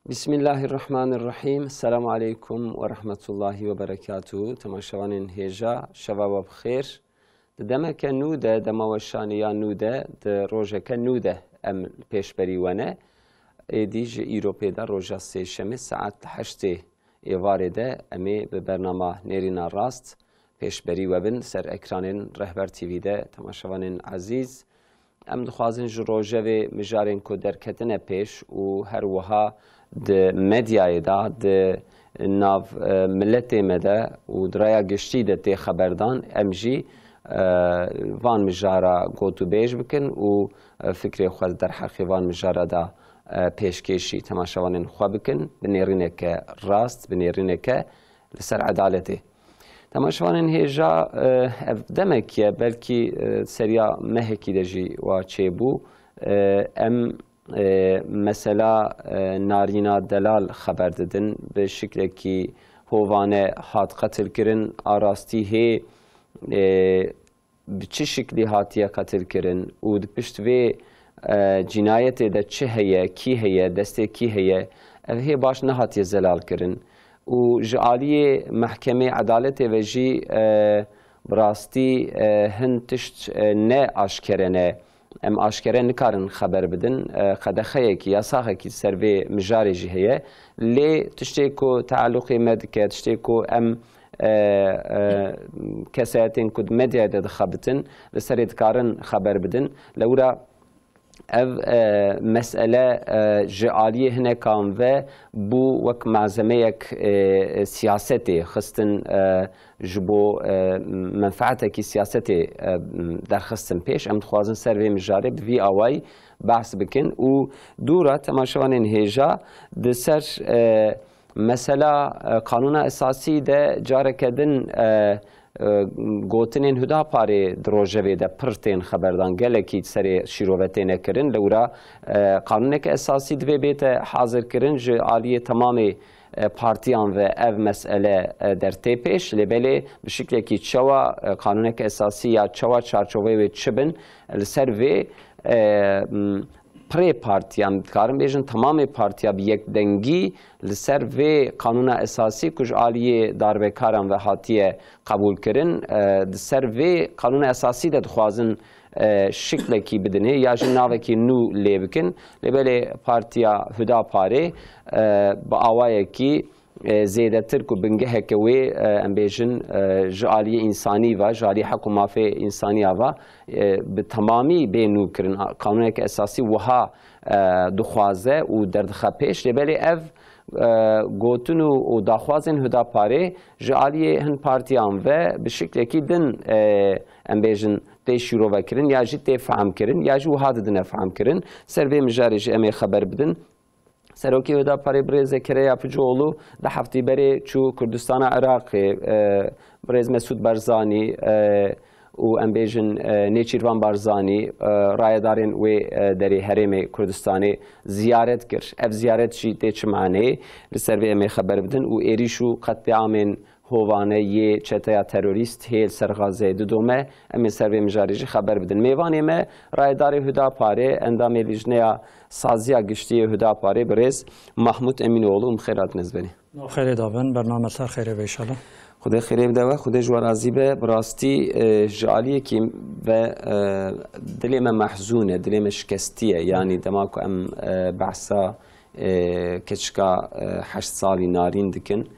بسم الله الرحمن الرحیم. السلام علیکم و رحمت الله و برکاته. تماشاوانین هێژا شەوا بخێر. دەمەکە نودە دەماوەشانیان نودە ڕۆژەکە نودە ئەم پێشبەریوەنە ئێدیژ ئیرۆپێدا ڕۆژە سێشەمە سعات 8 ئێوارێدە ئەمێ بە بەرنامە نێرینا ڕاست پێشبەریوە بن سەر ئەکرانên ڕێهبەر تیڤیدە. تەماشاوانین عەزیز، ئەم دخوازن ji rojevê mijarên ku derketine pêş û herwiha di medyayê da di nav milletê me de û di raya giştî de tê xeberdan, em jî van mijara gotûbêj bikin û fikrê xwe derheqê van mijara da pêşkêşî temaşavanên xwe bikin bi nêrîneke rast, bi nêrîneke li ser edaletê. Temaşavanên hêja ev demek ye belkî seriya mehekî de jî wa çêbû em mesela narîna delal xeber didin bi şiklekî hovane hat qetilkirin, arastî hê bi çi şiklî hatiye qetilkirin û di pişt vê cinayetê de çi heye, kî heye, destê kî heye, ev hê baş nehatiye zelal kirin. û ji aliyê mehkemê edaletê ve jî bi rastî hin tişt ne aşkere ne, em aşkere nikarin xeber bidin, qedexeyekî yasaxekî ser vê mijarê jî heye, lê tiştê ku tealluqê me dike, tiştê ku em kesayetên ku di medyayê de dixebitin li serê dikarin xeber bidin. Lewra ev mesele ji aliyê hinekan ve bû wek malzemeyek siyasetê xistin ji bo menfeetekî siyasetê derxistin pêş. Em dixwazin ser vê mijarê bi vî awayî behs bikin û dûra temaşavanên hêja di ser mesela Kanûna Esasî de careke din gotinên Hudaparê di rojevê de pir tên xeberdan gelekî serê şîrovetê nekirin. Lewra Kanûneke Esasî divê bête hazirkirin ji aliyê temamê partiyan ve ev mesele dertê pêş. Lêbelê bi şiklekî çawa Kanûneke Esasî ya çawa çarçoveyê wê çibin li ser vê pirê partiyan dikarin bêjin temamê partiya bi yekdengî li ser vê Kanûna Esasî ku ji aliyê darbekaran ve hatiye qebûl kirin, di ser vê Kanûna Esasî de dixwazin şiklekî bidinê ya jî navekî nû lê bikin. Lêbelê partiya Hudaparê bi awayekî zêdetir ku bingeheke wê em bêjin ji aliyê însanî ve ji aliyê heq û mafê însaniya ve bi temamî bê nû kirin. Kanûneke Esasî wiha dixwaze û derdixe pêş. Lêbelê ev gotin û daxwazên Hudaparê ji aliyê hin partiyan ve bi şiklekî din em bêjin tê şîrovekirin ya jî tê fehemkirin ya jî wiha didine fehemkirin. Ser vê mijarê jî em ê xeber bidin. Serokê Hudaparê Birêz Zekeriya Picioğlu di heftîberê çû Kurdistana Iraqê, Birêz Mesûd Barzanî û em bêjin Nêçîrvan Barzanî rayedarên wê derê herêmê Kurdistanê ziyaret kir. Ev ziyaret jî tê çi maneyê li ser vê em ê xeber bidin û êrîş û qetliamên hovane yê çeteya terorîst hêl ser Gazeyê didome em ê ser vê mijarê jî xeber bidin. Mêvanê me rayedarê Hudaparê endamê lijneya saziya giştiyê Hudaparê Birêz Mahmud Emînoğlu xêr hatin ez benî. Xêrê dabin, bername ser xêrê ve inşallah. Xwedê xêrê bide we, xwedê ji we razî be. Bi rastî ji aliyekî ve dilê me mehzûn e, dilê me şikestiye. Yani dema ku em behsa keçika 8 salî narîn dikin.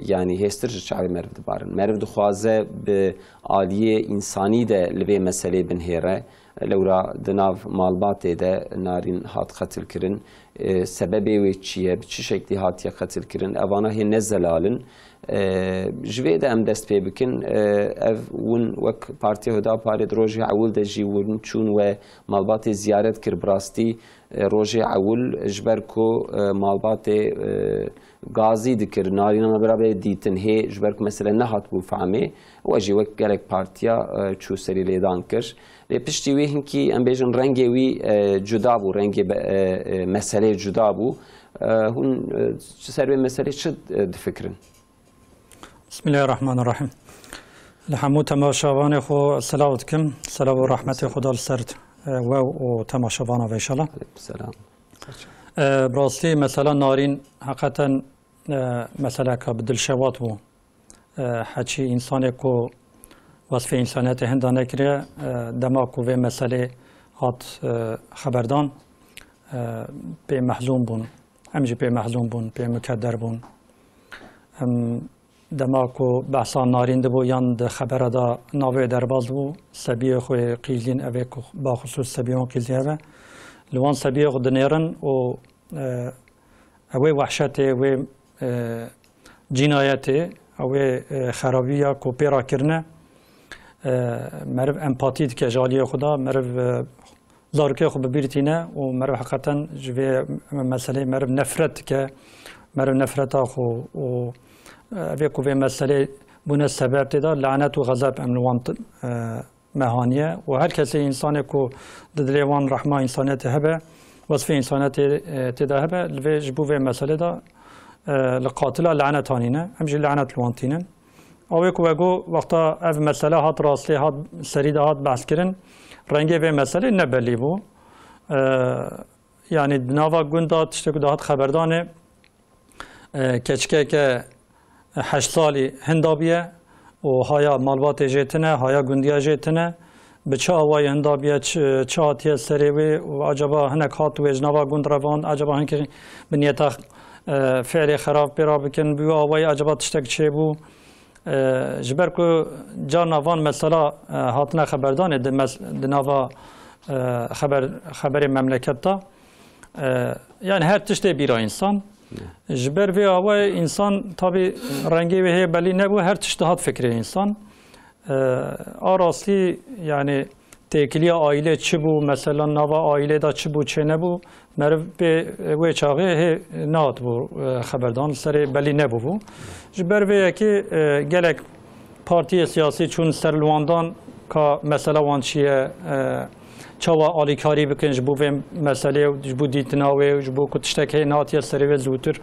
Yani hêstir ji çavê meriv dibarin. Meriv dixwaze bi aliyê însanî de li vê meselê binhêre. Lewra di nav malbatê de narîn hat qetilkirin. Sebebê wê çi ye, bi çi şeklî hatiye qetilkirin. Evana hê ne zelalin. Ji vê de em dest pê bikin. Ev hûn wek Partiya Hudaparê di rojê ewil de jî hûn çûn we malbatê ziyaret kir. Bi rastî rojê ewil ji ber ku malbatê gazî dikir, narîna beraber dîtin hê ji ber ku mesele nehat bû fehmê, we jî wek gelek partiya çû serî lêdan kir. Lê piştî wê hinkî em bêjin rengê wî cuda bû, rengê meselê cuda bû. Hûn ser vê meselê çi difikirin? Bismillahirrahmanirrahim. Li hemû temaşavanê xwe selav dikim. Selav û rahmetê Xuda li ser we û temaşavana ve inşallah. Selam. براستی مثلا نارین حقیقتا مثلا که بدل شوات بو حچی انسانی که وصف انسانیت هندانه کرده دما که و مسئله هات خبردان به محزون بون همجی به محزون بون به مکدر بون دما که بحثان نارین دبو یان ده خبره دا ناوی درباز بو سبیه خوی قیزین اوه با خصوص سبیون قیزی اوه لوان سبیه خود نیرن و اوه وحشت اوه جنایت اوه خرابیه که پیرا کرنه مرف امپاتید که جالی خدا مرف زارکه خود ببیرتینه و مرف حقیقتا جوی مسئله مرف نفرت که مرف نفرت خو و اوه که مسئله بونه سبب تدا لعنت و غضب امنوان مهانیه و هر کسی انسانی که دلیوان رحمه انسانیت هبه وصف انسانیت تدا هبه لوی جبو و مسئله دا لقاتله لعنتانینه همجی لعنت لوانتینن اوه که وگو وقتا اف مسئله هات راسلی هات سریده هات بحث کرن رنگی و مسئله نبلی بو یعنی ناوا گوندات تشتکو دا هات خبردانه کچکه که 8 سالی هندابیه و هایا مالبات جیتنه هایا گوندیا جیتنه به چه آوای هندابیه چه آتیه سریوی و عجبا هنک هات و اجنابا گوند روان عجبا هنک بنیتا فعل خراب پیرا بکن بیو آوای عجبا تشتک چه بو جبر که جا نوان مثلا هاتنا خبردانه ده نوا خبر مملکت دا یعنی هر تشته بیرا انسان جبر و آوای انسان طبی رنگی و هی بلی نبو هر تشته هات فکر انسان آراستی یعنی تکلی آیله چی بو مثلا نوا آیله دا چی بو چه نبو مرف به وی چاقه هی نات بو خبردان سر بلی نبو بو جبر و یکی گلک پارتی سیاسی چون سرلواندان که مثلا وان چیه چاوا آلیکاری بکن جبو و مسئله جبو دیتناوی جبو که تشتکی ناتی سری و زودتر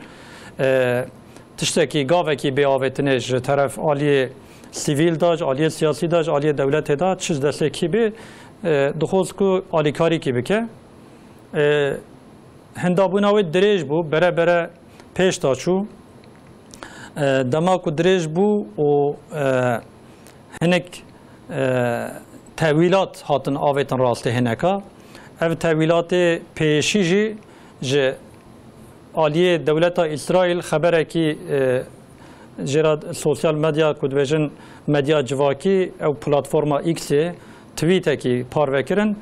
تشتکی گاوه که به آویتنش طرف آلی سیویل داج، آلی سیاسی داج، آلی دولت داج چیز دسته کی به دخوز که آلیکاری کی بکه هندابوناوی دریج بو بره پیش داشو دما که دریج بو و هنک تحویلات هاتن آویتن راسته هنکا او تحویلات پیشی جه آلی دولت اسرائیل خبره که جراد سوسیال مدیا کدوژن مدیا جواکی او پلتفرما ایکس توییت کی پاره کردن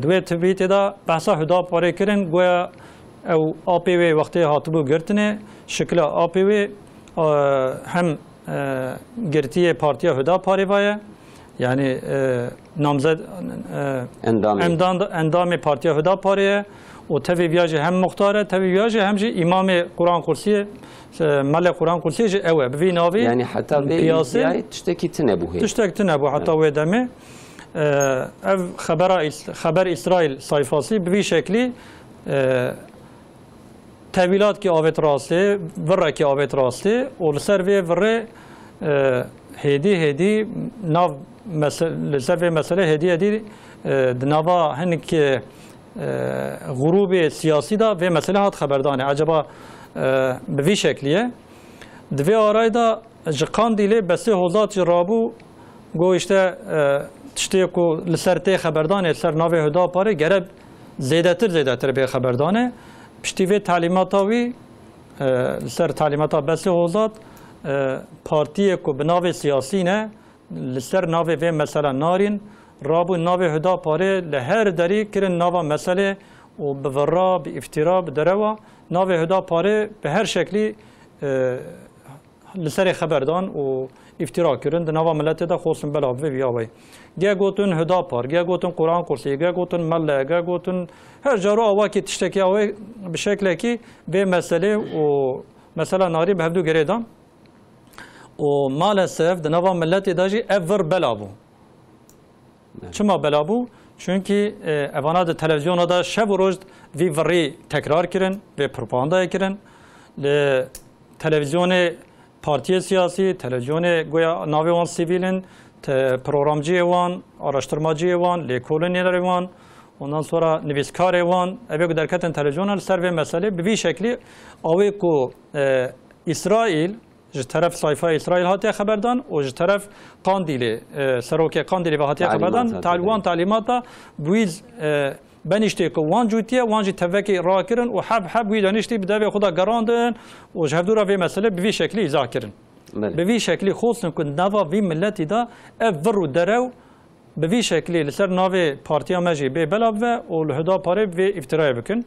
دوی توییت دا بحثا هدا پاره کردن گویا او آپی وی وقتی هاتبو گرتنه شکل آپی وی هم گرتی پارتیا هدا پاره وایه یعنی نامزد اندام پارتیا هدا پاره و توی ویاج هم مختاره توی ویاج هم جی امام قرآن کرسی مال قرآن کرسی جی اوه بوی ناوی یعنی حتی به تشتکی تنبوه تشتکی تنبوه حتی وی دمه اف خبر اسرائیل سایفاسی بوی شکلی تحویلات که آوت راسته وره که آوت راسته و لسر وی وره هدی ناو لسر وی مسئله هدی دناوا هنک غروب سیاسی دا و مسئله هات خبردانه عجبا به وی شکلیه دوی آرای دا جقان دیله بسته حوزات جرابو گوشته تشتی کو لسرته خبردانه سر ناوی هدا پاره گرب زیدتر به خبردانه پشتی وی تعلیماتاوی لسر تعلیماتا بسته حوزات پارتی کو به ناوی سیاسی نه لسر ناوی و مثلا نارین رابو ناوی هدا پاره لهر دری کرن ناوا مسئله و بورا به افترا به دروا ناوی هدا پاره به هر شکلی لسر خبردان و افترا کرن ناوا ملت دا خوصن بلا و بیاوی گه گوتن هدا پار گه گوتن قرآن کرسی گه گوتن مله گه گوتن هر جارو آوا که تشتکی آوی به شکلی که به مسئله و مثلا ناری به هفدو گریدان و مالسف ناوا ملت دا جی اول بلا بو چما بلابو چونکی اوانا ده تلویزیون دا شب و روز وی وری تکرار کرن و پروپاگاندا کرن تلویزیون پارتی سیاسی تلویزیون گویا ناوی وان سیویلن پروگرامجی وان آراشترماجی وان لیکولنیلر وان ondan sonra nivîskarê wan ev ku derketin televizyona li ser vê meselê bi vî şeklî awê ku İsraîl ji teref sayfa İsraîl hatiye xeberdan û ji teref Qandîlê serokê Qandîlê ve hatiye xeberdan wan talîmata wî beniştê ku wan cûtiye wan jî tevekê rakirin û heb wî daniştî bi devê xwe da gerandin û ji hevdûra vê meselê bi vî şeklî îza kirin. Bi vî şeklî xostin ku nava vî milletî da ev vir û derew bi vî şeklî li ser navê partiya me jî bê belav ve û li hida parê vê îftirayê bikin.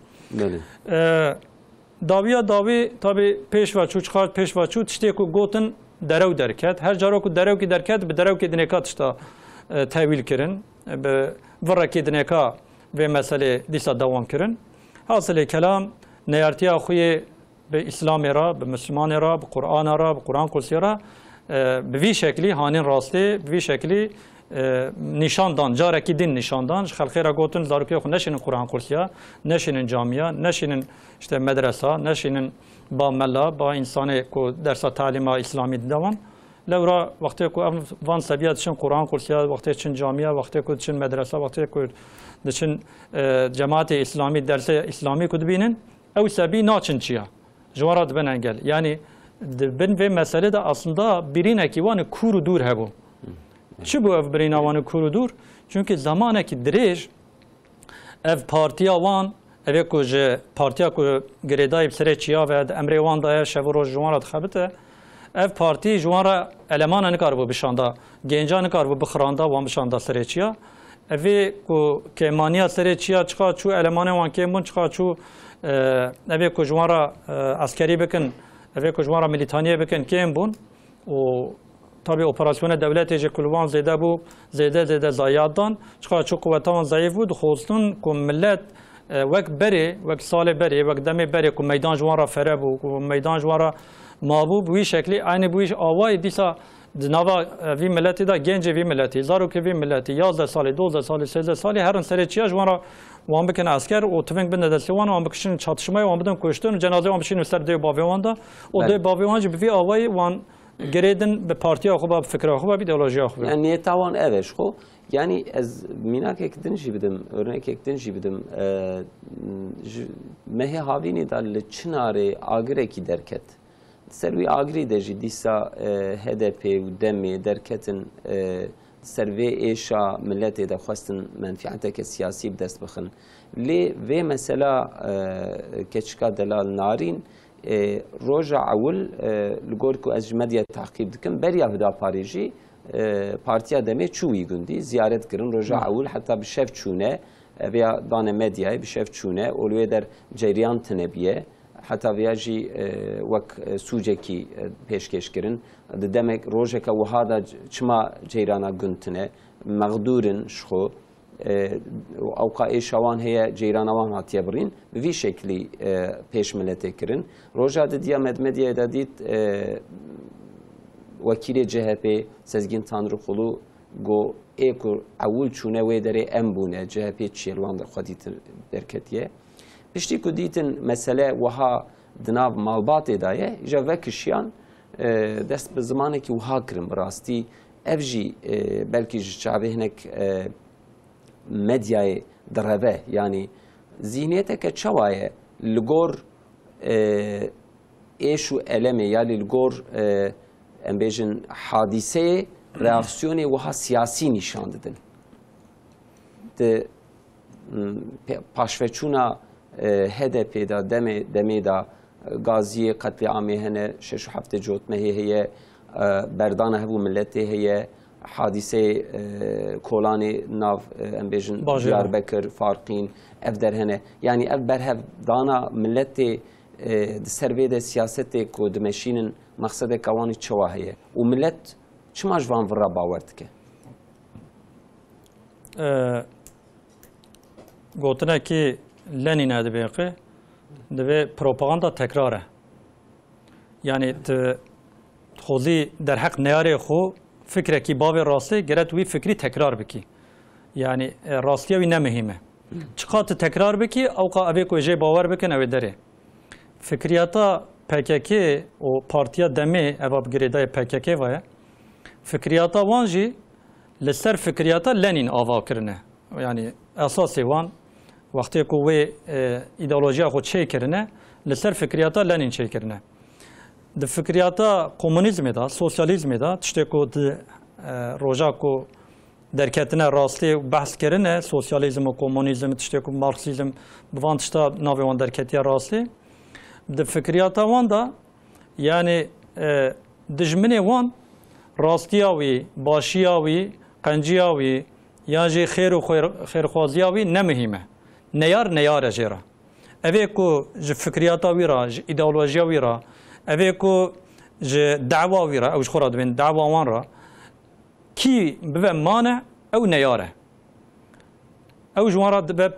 Dawiya dawî tabii pêşveçû çixart pêşveçû tiştê ku gotin derew derket. Her caro ku derewkî derket bi derewkê dinêka tişta tewîl kirin. Bi virekê dinêka vê meselê dîsa dewam kirin. Hasilê kelam neyartiya xwe bi İslamê ra, bi Müslümanê ra, bi Qur'ana ra, bi Qur'an kursiyê ra bi vî şeklî hanîn rastê, bi vî şeklî nîşandan, carekî din nîşandan ji xelkê re gotin zarokê xwe neşînin Qur'an kursiya, neşînin camiya, neşînin işte medresa, neşînin ba mella, ba insanê ku dersa talîma İslamî dewan. Lewra wextê ku ev van seviye diçin Qur'an kursiya, wextê diçin camiya, wextê ku diçin medresa, wextê ku diçin cemaatê İslamî derse İslamî ku dibînin, ew sebî naçin çiya. Ji wan re dibin engel. Yani bin vê meselê de aslında birînekî wan kûr û dûr hebû. Çi bu ev birîna wan kûr û dûr? Çünkü zamanekî dirêj ev partiya wan evê ku ji partiya ku girêdayê bi serê çiya ve emrê wan daye şev û roj ji wan re dixebite, ev partî ji wan re elemana nikaribû bişanda, genca nikaribû bixiranda wan bişanda serê çiya. Evê ku kêmaniya serê çiya çıxa çû elemanê wan kêm bûn çıxa çû evê ku ji wan re askerî bikin, evê ku ji wan re milîtaniyê bikin kêm bûn û tabii operasyona devletê ji ku li wan zêde bû zêde zayiat dan çıxa çû quveta wan zayıf bû dixwestin ku millet wek berê wek salê berê wek demê berê ku meydan ji wan re fere bû ku meydan ji wan re mabû bi wî şeklî aynı bu wî awayê dîsa di nava vî milletê de gencê vî milletê zarokê vî milletê 11 salî 12 salî 13 salî herin serê çiya ji wan re wan bikin asker û tiveng bin destê wan wan bikişin çatışmaya wan bidin kuştin cenazê wan bişînin ser dê bavê wan da û dê bavê wan jî bi vî awayê wan girêdin bi partiya xwe bi fikra xwe bi ideolojiya xwe. Yani niyeta wan ev e xwe. Yani ez mînakek din jî bidim, örnekek din jî bidim. Mehê havînê da li Çinarê agirekî derket. Ser wî agirê de jî dîsa HDP û Demê derketin ser vê êşa milletê de xwestin menfiateke siyasî bi dest bixin. Lê vê mesela keçika Delal Narîn roja ewil li gor ku ez ji medya teqîb dikim beriya Hudaparê jî partiya Demê çû wî gundî ziyaret kirin roja ewil heta bi şev çûne veya dane medyayê bi şev çûne û li wê der ceriyan tinebiye heta veya jî wek sûcekî pêşkêşkirin di demek rojeka wiha da çima ceyrana gund tune meqdûrin ji xwe awqa êşa wan heye ceyrana wan hatiye birîn bi vî şeklî pêş milletê kirin. Roja di diya medmedyayê de dît wekîlê CHP Sezgin Tanrıkulu got ê ku ewil çûne wê derê em bûne CHP çiye li wan de xwe dîtin derketiye. Piştî ku dîtin mesele wiha di nav malbatê da ye îja vekişiyan dest bi zimanekî wiha kirin bi rastî ev jî belkî ji çavê hinek medyayê direve yani zihniyeteke çawa ye li gor êş û elemê ya li gor em bêjin hadîseyê reaksiyonê wiha siyasî nîşan didin. Di paşveçûna HDP da demê da gaziyê qetliamê hene 6 cotmehê heye berdana hevû milletê heye hadîseyê kolanê nav em bêjin Diyarbekir Farqîn ev derhene yani ev berhev dana milletê di ser vê de siyasetê ku dimeşînin maqsedeka wanî çawa heye û millet çima ji van vira bawer dike? Gotinekî Lenîne dibêqî divê propaganda tekrar e. Yani xwezî derheq neyarê xwe fikrekî bavê rastî giret wî fikrî tekrar bikî. Yani rastiya wî ne mihîm e. Çiqa tu tekrar bikî awqa evê ku jê bawer bikin ew ê derê. Fikriyata PKK û partiya Demê ev bi girêdayê PKK vaye. Fikriyata wan jî li ser fikriyata Lenîn ava kirine. Yani esasê wan وقتی که وی ایدئولوژیا خود چه کرنه لسر فکریاتا لنین چه کرنه د فکریاتا کمونیسم دا سوسیالیسم دا تشتی که روژا که درکتنه راستی بحث کرنه سوسیالیسم و کمونیسم تشتی که مارکسیسم بوان تشتا ناوی وان درکتی راستی د فکریاتا وان دا یعنی دجمنه وان راستیاوی باشیاوی قنجیاوی یا جی خیر و خیرخوازیاوی نمهمه نیار جرا اوه کو ج فکریاتا ویرا ج ایدئولوژیا ویرا اوه کو ج دعوا ویرا او خورا دبین دعوا وان را کی به مانع او نیاره او جوان را به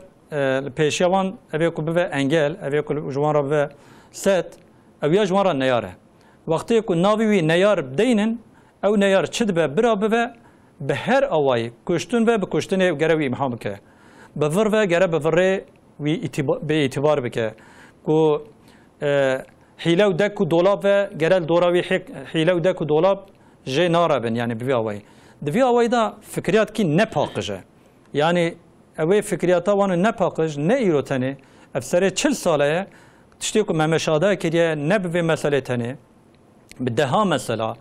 پیشوان اوه کو به انگل اوه کو جوان را به ست او یا جوان را نیاره وقتی کو ناوی نیار بدینن او نیار چد به برا به هر اوای کشتن و به کشتن گروی امام که به ور و گره به ور وی به اعتبار بکه کو حیله و دک و دولاب و گره دوراوی حیله و دک و دولاب جه ناربن یعنی به اوای دوی اوای دا فکریات کی نپاقجه یعنی اوی فکریاتا وانو نپاقج نه ایروتنه افسر 40 ساله تشتی کو ممشاده کریه نه به مسئله تنه به ده مسئله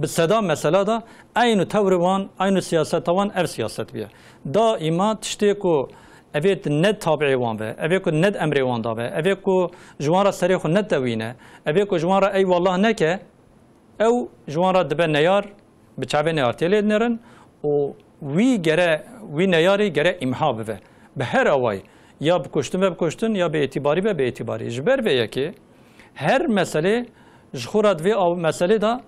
بصدا مسئله دا aynı tavırvan, aynı siyaset tavan ev siyaset biye. Daima tişte ku evet net tabi'i wan ve, evet ku net emri wan da ve, evet ku jwara seri xu net tawine, evet ku jwara ey wallah neke, ev jwara dibe neyar, bi çabe neyar tele nerin, o vi gere, vi neyari gere imha ve. Be her avay, ya bikuştun ve bikuştun, ya be itibari ve be itibari. Jber ve yeki, her mesele, jxurat ve av mesele da,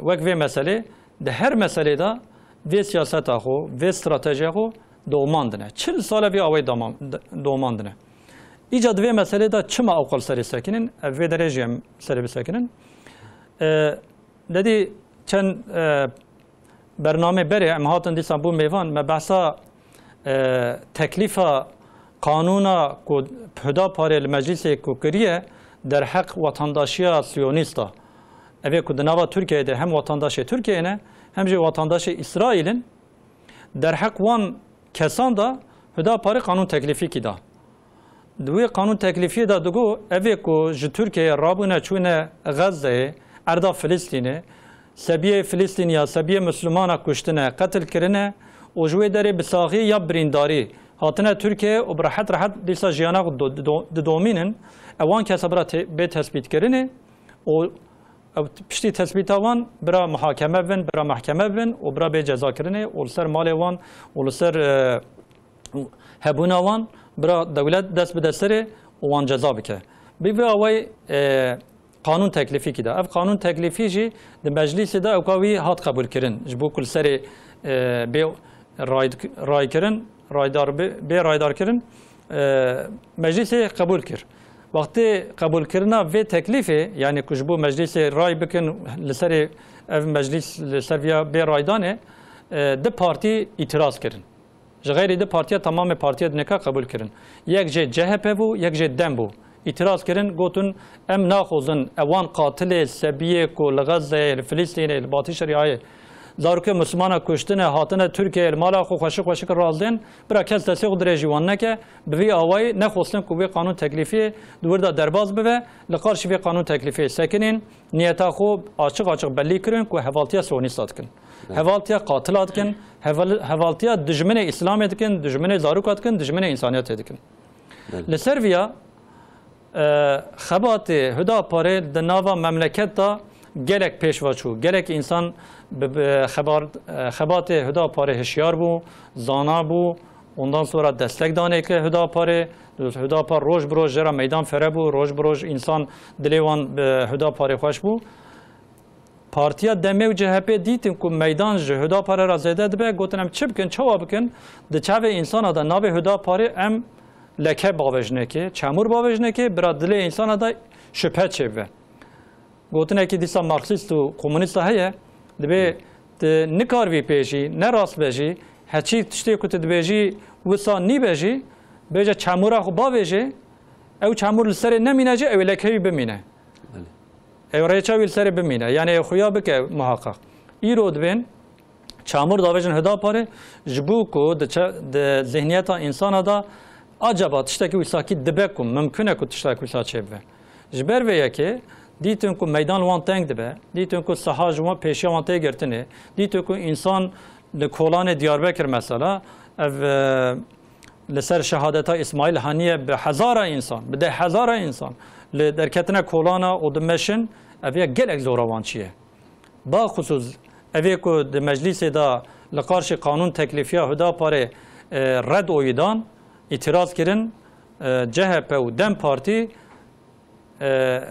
وک وی مسئله ده هر مسئله دا وی سیاست خو وی استراتژی خو دوماندنه 40 سال وی اوی دوماندنه ایجاد وی مسئله دا چما اوقل سری ساکنن وی درجه سری بساکنن دادی چند برنامه بره ام هاتن دیسان بو میوان ما بحثا تکلیف قانون کو پدا پاره مجلس کو کریه در حق وطنداشی سیونیستا اوه که دنوا ترکیه هم vatandaş Türkiye ne hem de vatandaş İsrail'in der hak wan kesan da hüda pari kanun teklifi ki da. Duy kanun teklifi da dugu evе ko ji Türkiye rabuna çune Gazze'ye erda Filistin'e sebiye Filistin ya sebiye Müslümana kuştune katil kirine o jwe dere bisahi ya brindari hatine Türkiye o rahat disa jiyana dominin evan kesabra be tespit kirine o پشتی تثبیت وان برا محاکمه بن برا محکمه بن و برا به جزا کردن و سر مال وان و سر هبونا وان برا دولت دست به دست وان جزا بکه بی اوای قانون تکلیفی کی دا اف قانون تکلیفی جی د مجلس دا اوکاوی هات قبول کردن جبو کل سر به رای کردن رایدار کردن مجلس قبول کرد وقتی قبول کردن و تکلیفه یعنی کجبو مجلس رای بکن لسر مجلس لسر ویا به رایدانه ده پارتی اعتراض کردن غیر ده پارتیا تمام پارتیا دنکا قبول کردن یک جه CHP بو یک جه دم بو اعتراض کردن گوتن ام ناخوزن اوان قاتل سبیه کو لغزه فلسطین الباطی شریعه زارک مسلمان کشتنه هاتنه ترکیه مالا خو خوشک رازدن برا کس دستی خود رژیوان نکه بوی آوای نخواستن که وی قانون تکلیفی دور دا درباز بوه لقارش وی قانون تکلیفی سکنین نیتا خو açık بلی کرن که حوالتیا سونیستات کن حوالتیا قاتلات کن حوالتیا دجمن اسلامیت کن دجمن زاروکات کن دجمن انسانیت کن لسر ویا خبات هدا پاره دناوا مملکت دا گلک پیشواچو گلک انسان خبات هدا پاره هشیار بو زانا بو ondan sonra destek dane که هدا پاره روز بروز جرا میدان فره بو روز بروز انسان دلیوان هدا پاره خوش بو پارتیا دمه و CHP دیتیم که میدان هدا پاره را زده دبه گوتنم چی بکن چوا بکن ده چاوه انسان دا ناوه هدا پاره ام لکه باوجنه که چمور باوجنه که برا دل انسان دا شبه چه بوه گوتنه که دیسا مارکسیست و کمونیست هیه دبه نکار وی پیشی نراست بجی هچی تشتی که تدبیجی وسا نی بجی بجا چمورا خو باوجه او چمور لسر نمینه جه او لکهی بمینه او ریچاوی لسر بمینه یعنی خویا بکه محقق ای رود بین چامور داویجن هدا پاره جبو کو د ذهنیت انسان دا عجبا تشتکی وساکی دبکم ممکنه کو تشتکی وساچه به جبر ویا که دیتون کو میدان وان تنگ دبه دیتون کو ساحه جوان پیشا وان ته گرتنه دیتون کو انسان لکولان دیاربکر مثلا اف لسر شهادت اسماعیل هانیه به هزار انسان به هزار انسان لدرکتنا کولانا و دمشن اویا گلک زوروان چیه با خصوص اوی کو د مجلس دا لقارش قانون تکلیفیا هدا پاره رد اویدان اعتراض کرن CHP و دم پارتی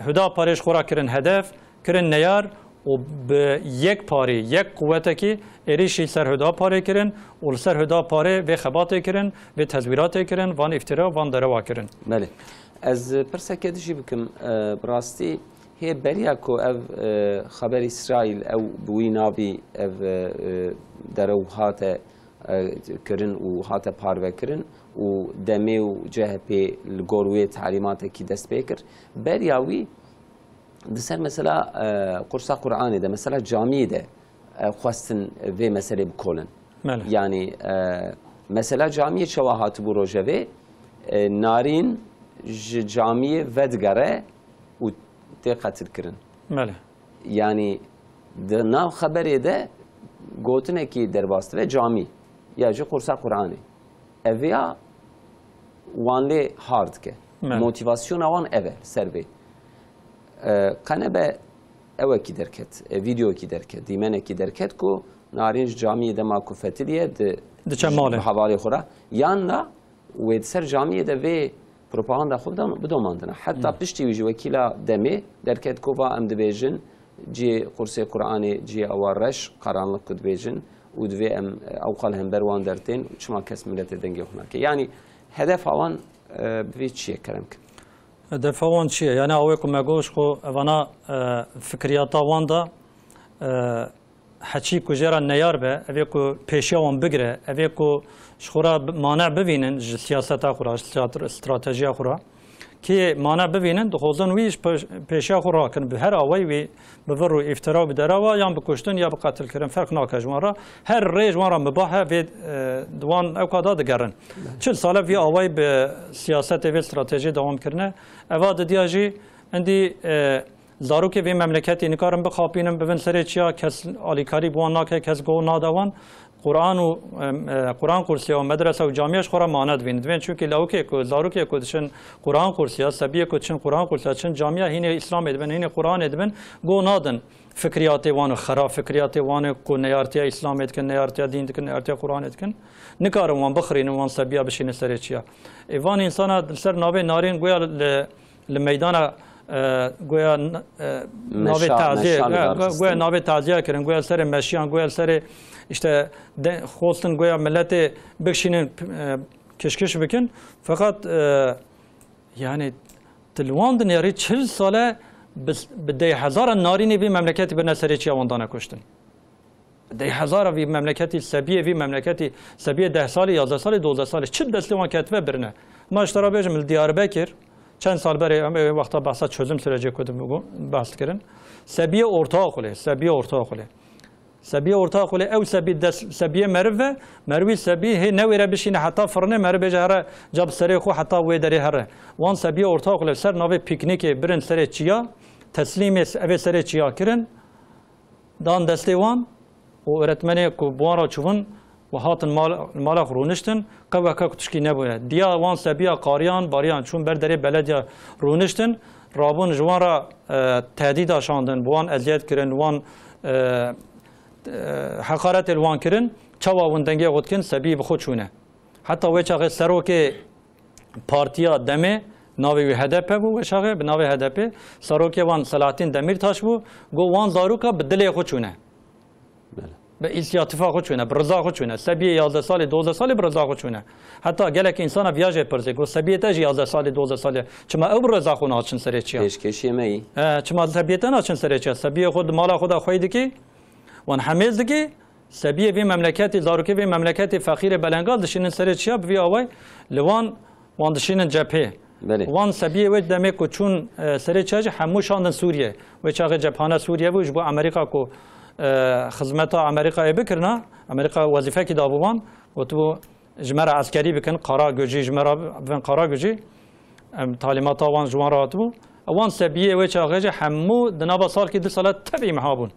هدا پارش خورا کرن هدف کرن نیار و به یک پاری یک قوته که ایریشی سر هدا پاره کرن و سر هدا پاره و خبات کرن و تزویرات کرن وان افترا وان دروا کرن. بله. از پرسکه دیجی بکم براستی هی بریا کو اف خبر اسرائیل او بوی نابی اف درو هات کرن و هات پارو کرن و دمی و CHP الگروی تعلیمات کی دست بکر بریاوی دسر مثلا قرص قرآنی ده مثلا جامعی ده خواستن و مسئله بکولن یعنی مثلا جامعی شواهات بو روژوه نارین جامعی ودگره و ده قتل کرن یعنی ده ناو خبری ده گوتنه کی درباسته و جامعی یا جو قرص قرآنی اویا وانلی هارد که موتیواسیون وان اول سربی قنه به اوه کی درکت ویدیو کی درکت دیمنه کی درکت کو نارنج جامعه دما کوفتیه ده چماله حوالی خورا یان نا و سر جامعه ده و پروپاگاندا خودم بدوماندنه حتی پشتی ویجی وکیلا دمی درکت کو با ام دبیجن جی قرص قرآنی جی اوارش قرانلق کد بیجن و دوی ام اوقال هم بروان درتین شما کس ملت دنگی هناك يعني هدف آوان بوی چیه کرم که هدف آوان چیه یعنی اوی که مگوش خو اوانا فکریاتا وان دا حچی کجرا نیار به اوی که پیشی وان بگره اوی که شخورا مانع ببینن سیاستا خورا استراتژی خورا که مانع ببینن دخوزن ویش پیشی خورا کن به هر آوی وی بفرو افترا بدروا یا بکشتن یا بقتل کردن فرق ناکج مارا هر ریج مارا مباحه و دوان اوکادا دگرن 40 ساله وی آوی به سیاست و استراتژی دوام کردن اواد دیاجی اندی زاروک وی مملکتی نکارم بخاپینم ببن سری چیا کس آلیکاری بوان ناکه کس گو نادوان قرآن کورسی و مدرسه و جامعهش خورا ماند ویند وین چون که لوکی کو زاروکی کو دشن قرآن کورسی سبیه کو چن قرآن کورسی چن جامعه هینه اسلام ادبن هینه قرآن ادبن گو نادن فکریات وان خراب فکریات وان کو نیارتی اسلام ادکن نیارتی دین ادکن نیارتی قرآن ادکن نکارم وان بخرین وان سبیه بشین سری چیا ایوان انسان سر نابه نارین گویا لمیدان گویا نابه تعزیه گویا نابه تعزیه کردن گویا سر مشیان گویا سر işte خواستن گویا ملت بکشینن کشکش بکن فقط yani تلواندن یاری 40 ساله به 10,000 نارینی وی مملکتی به نسری چی آواندانه کشتن 10,000 وی مملکتی سبیه وی مملکتی سبیه 10 سال 11 سال 12 سال چه دستیوان کتبه برنه ما اشترا بیجم دیاربکر چند سال برای وقتا بحثا çözüm süreci کدوم بحث کردن سبیه ortağı خله سبیه ortağı خله سبیه ortağı خله او سبیه مروی سبیه هی نویره بشینه حتی فرنه مرو بجهره جاب سری خو حتی وی دری هره وان سبیه ortağı خله سر ناوی پیکنیک برن سری چیا تسلیم اوی سری چیا کرن دان دستی وان و öğretmeni کو بوارا چون و هاتن مال رونشتن قوه که کتشکی نبوده دیا وان سبیه قاریان باریان چون برداری بلدیا رونشتن رابون جوان را تهدید آشاندن وان اذیت کرن وان حقارت الوان کرن چوا وندنگی خودکن سبیه بخود چونه حتی وی چاقه سروک پارتیا دمه ناوی HDP بو وشاقه به ناوی HDP سروک وان سلاطین دمیر تاش بو گو وان زاروکا بدلی خود چونه به ایسیاتفا خود چونه برزا خود چونه سبیه 11 سال 12 سال برزا خود چونه حتی گلک انسان ویاژه پرزه گو سبیه تاج 11 سال 12 سال چما او برزا خود ناچن سری چیا پیشکشی می چما سبیه تا ناچن سری چیا سبیه خود مالا خود خوید کی وان حمیز کی سبیه وی مملکتی زاروکی وی مملکتی فقیر بلنگال دشین سری چیا بی اوای لوان وان دشین جبهه وان سبیه و دمه کو چون سری چاج همو شاندن سوریه و چاغ جبهانه سوریه و جو امریکا کو خدمت امریکا بکرنا امریکا وظیفه کی دابوان و تو جمره عسکری بکن قرار گوجی جمره بن قرار گوجی تعلیمات وان جوان تو وان سبیه و چاغه همو دنابا سال کی 2 سال تبعی محابون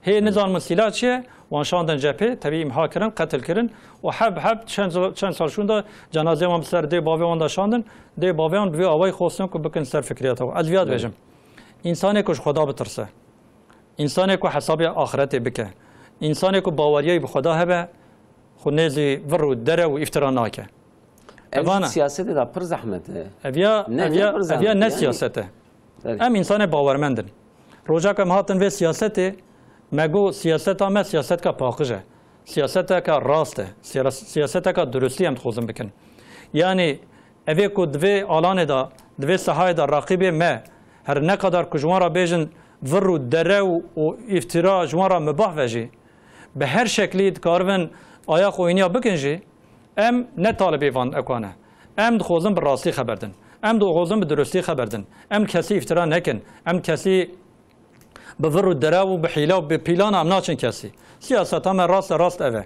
هي نظام مسيلات شيء وان شاندن جبهه تبي امها كرن قتل كرن وحب چند سال شوندا جنازه ما سر دي باویان دا شاندن دي باویان بي اوای خوستن کو بکن سر فکریات او ادویات بجم انسان کوش خدا بترسه انسان کو حساب آخرت بکه انسان کو باوریای به خدا هبه خو نزی ورو دره و افترا ناکه اوانا سیاست دا پر زحمته اویا نه سیاسته ام انسان باورمندن روزا که هاتن و سیاسته مگو سیاست هم سیاست کا پاکجه سیاست کا راسته سیاست کا درستی هم خوزم بکن یعنی اوی کو دوی آلان دا دوی سهای دا راقیب ما هر نقدر که جوان بیجن ورو دره و افترا جوان مباح وجی به هر شکلی کارون آیا خوینیا بکنجی ام نه طالبی وان اکانه ام خوزم به راستی خبردن ام خوزم به درستی خبردن ام کسی افترا نکن ام کسی بفرو الدراو بحيلة وببيلان عم ناچن كسي سياسة هم راست اوه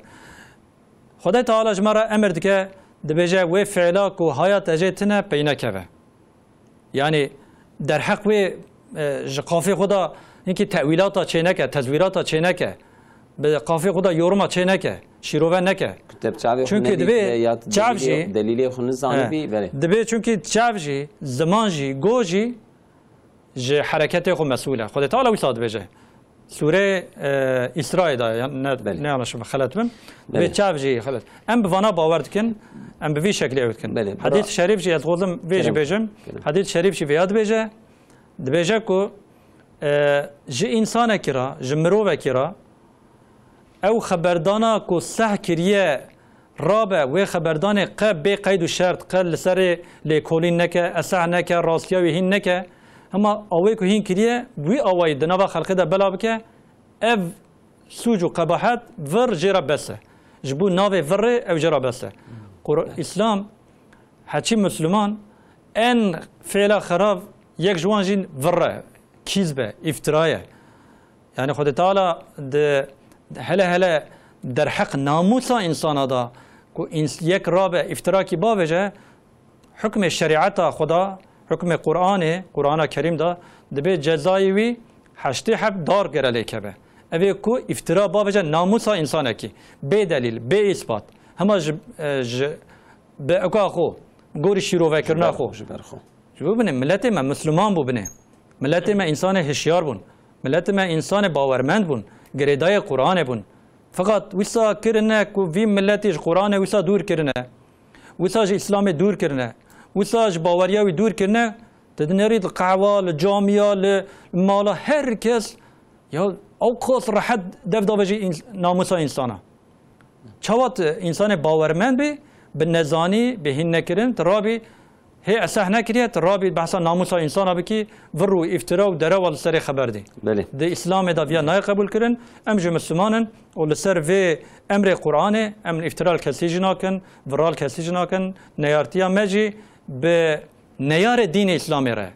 خدای تعالی جمره امر دکه دبیجه و فعلاک و حیات اجتنا پینا کبه یعنی در حق و قافی خدا اینکه تأویلات چه نکه تزویرات چه نکه به قافی خدا یورما چه نکه شیروه نکه چونکه دبی چاوجی دلیلی خون زانبی دبی چونکه چاوجی زمانجی گوجی ج حرکت خو مسئوله خود تعالی وساد بجه سوره اسراء دا نه انا شو خلت بم به چاوجی خلت ام بوانا باور کن ام به شکلی اوت کن حدیث شریف جی از قولم ویج بجم حدیث شریف جی بیاد بجه دبجه کو ج انسان کرا جمرو وکرا او خبردانا کو صح کریه رابع و خبردان قب به قید و شرط قل سر لکولین نکه اسع نکه راستیاوی هین نکه اما اوی که هین کریه وی اوی دنبا خلقه ده بلا بکه اف سوج و قباحت ور جرا بسه جبو ناوی ور او جرا بسه اسلام حچی مسلمان ان فعلا خراب یک جوان جین ور کیزبه افترایه یعنی خود تعالی ده هله در حق ناموس انسان دا کو یک رابع افتراکی باوجه حکم شریعت خدا حکم قرآن کریم دا دبی جزایی وی هشتی حب دار گرلی که به اوی کو افترا باوجه ناموس انسان کی به دلیل به اثبات همه به اکا خو گوری شیرو کرنا خو جو بنه ملت ما مسلمان بو بنه ملت ما انسان هشیار بون ملت ما انسان باورمند بون گریدای قرآن بون فقط ویسا کرنه کو وی ملتش قرآن ویسا دور کرنه ویسا اسلام دور کرنه وساج باوریاوی دور کنه تدنرید القهوه الجامعه المالا هر کس یا او خاص راحت دفدا بجی ناموس انسانه چوات انسان باورمند به نزانی به هین نکرن ترابی هي اسه نکریه ترابی بحث ناموس انسان بکی ورو افترا و درا ول سر خبر دی بله د اسلام دا بیا نه قبول کرن ام جو مسلمانن ول سر و امر قرآن ام افترا کسی جناکن ورال کسی جناکن نیارتیا مجی به نیار دین اسلامی را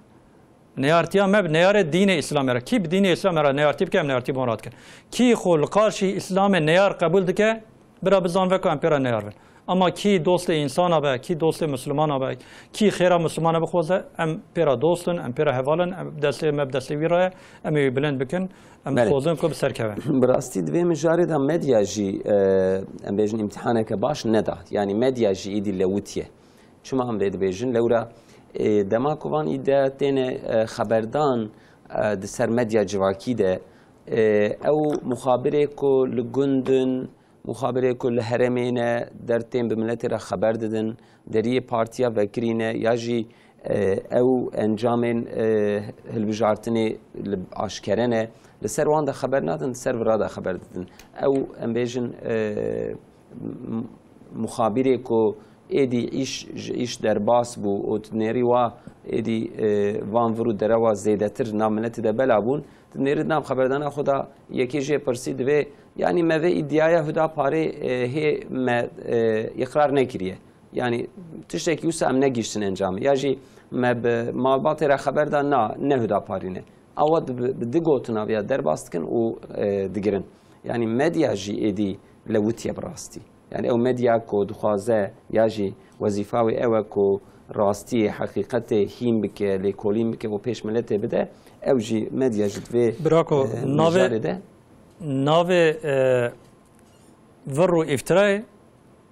نیارتیا مب نیار دین اسلامی را کی به دین اسلامی را نیارتی بکم نیارتی مراد کن کی خلقاشی اسلام نیار قبول دکه برا بزن و کم پیرا نیار بن اما کی دوست انسان با کی دوست مسلمان با کی خیر مسلمان بخوزه ام پیرا دوستن ام پیرا حوالن دست مب دست ویرا ام بلند بکن ام خوزن کو بسر کبه براستی دوی مجارد هم مدیا جی ام بیجن امتحانه که باش نداد یعنی مدیا جی ایدی لوتیه شما هم دید بیجن لورا دما کوان ایده تین خبردان دسر مدیا جواکی ده او مخابره کو لگندن مخابره کو لحرمینه در تیم به ملت را خبر دادن دری پارتیا وکرینه یا جی او انجامن هلبجارتنی آشکرنه لسر وان ده خبر ندن سر ورا ده خبر دادن او ام بیجن مخابره کو ایدی ایش در باس بو و تنیری و ایدی وان ورو در و زیده تر نامنتی ده بلا بون تنیری نام خبردان خدا یکی جه پرسید و یعنی موه ایدیای هدا پاره هی اقرار نکریه یعنی تشتکی وسا ام نگیشتن انجامه یا جی مالبات را خبردان نه هدا پارینه اواد دی گوتنا بیا در باست کن و دگرن يعني مديا جي إدي لوتيا براستي يعني أو مديا كو دخوازة ياجي وظيفة أو كو راستي حقيقته هيم بك لكوليم بك وبيش ملته بده أو جي مديا جدوي براكو ناوي ورو افتراي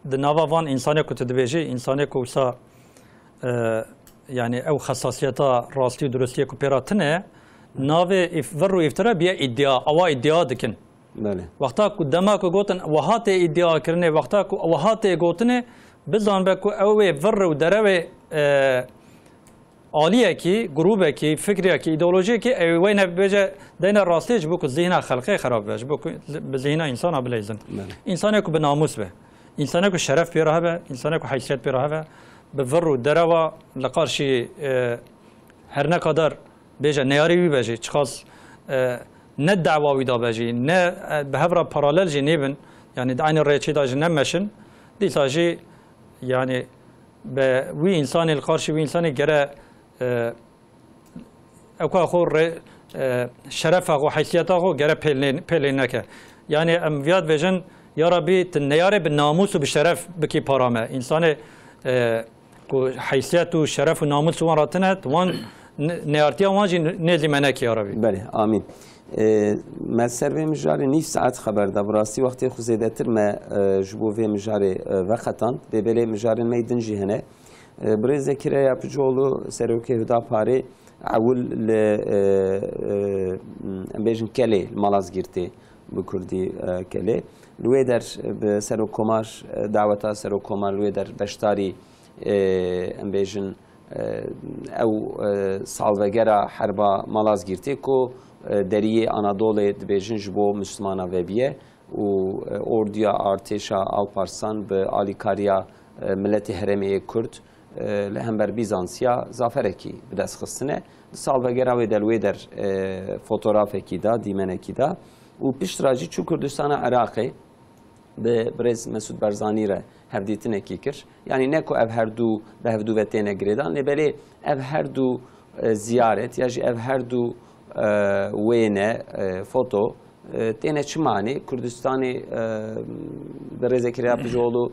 د ناوا وان انسانه کو تدبیجی انسانه کو سا يعني او خصاصيتا راستي درستي کو پیراتنه ناوي ورو افترا بیا ادعا او ادعا دکن بله وقتا کو دما کو گوتن وهات ادعا کرنه وقتا کو وهات گوتنه بزان بکو او ورو دروي عالیه کی گروه کی فکریه کی ایدئولوژی کی وین بجه دین راستیج بو کو ذهن خلقی خراب بشه بو به ذهن انسان ابلیزن انسان کو به ناموس به انسان کو شرف پیراه به انسان کو حیثیت پیراه به به ورو دروا لقارشی هر نقدر بجه نیاری بی بجه چخاص نه دعواوی دا بجه نه به هفرا پارالل جی نیبن یعنی عین ریچی دا جی نمشن دیسا جی یعنی به وی انسان القارشی وی انسان گره اوکا خور شرف و حیثیت خو گره پیلین نکه یعنی امویاد ویژن یا ربی تنیاره به ناموس و به شرف بکی پارامه انسان کو حیثیت و شرف و ناموس وان راتنه وان نیارتی وانجی نیزی منکی یا ربی بله آمین ما سر مجاری نیف ساعت خبر دا براستی وقتی خوزیده تر ما جبوه مجاری وقتان ببله مجاری میدن جهنه برای ذکره یا پجولو سروکی هدا پاره اول بیشن کلی مالاز گرتی بکردی کلی لوی در سرو کماش دعوتا سرو کمال لوی در بشتاری بیشن او سالوگرا حربا مالاز گرتی کو دریه آنادول بیشن جبو مسلمانا وبیه و اردیا ارتشا آلپارسان به آلیکاریا ملت هرمی کرد لهم بر بیزانسیا زافرکی به دست خستنه سالوگرا و دلوی در فوتوغرافکی دا دیمنکی دا و پیش راجی چو کردستان عراقی به برز مسعود برزانی را هفدیتنه کی کر یعنی نکو اف هر دو به هفدو و تینه گریدان لبلی اف هر دو زیارت یا جی اف هر دو وینه فوتو تینه چه معنی کردستانی برز کریا پجولو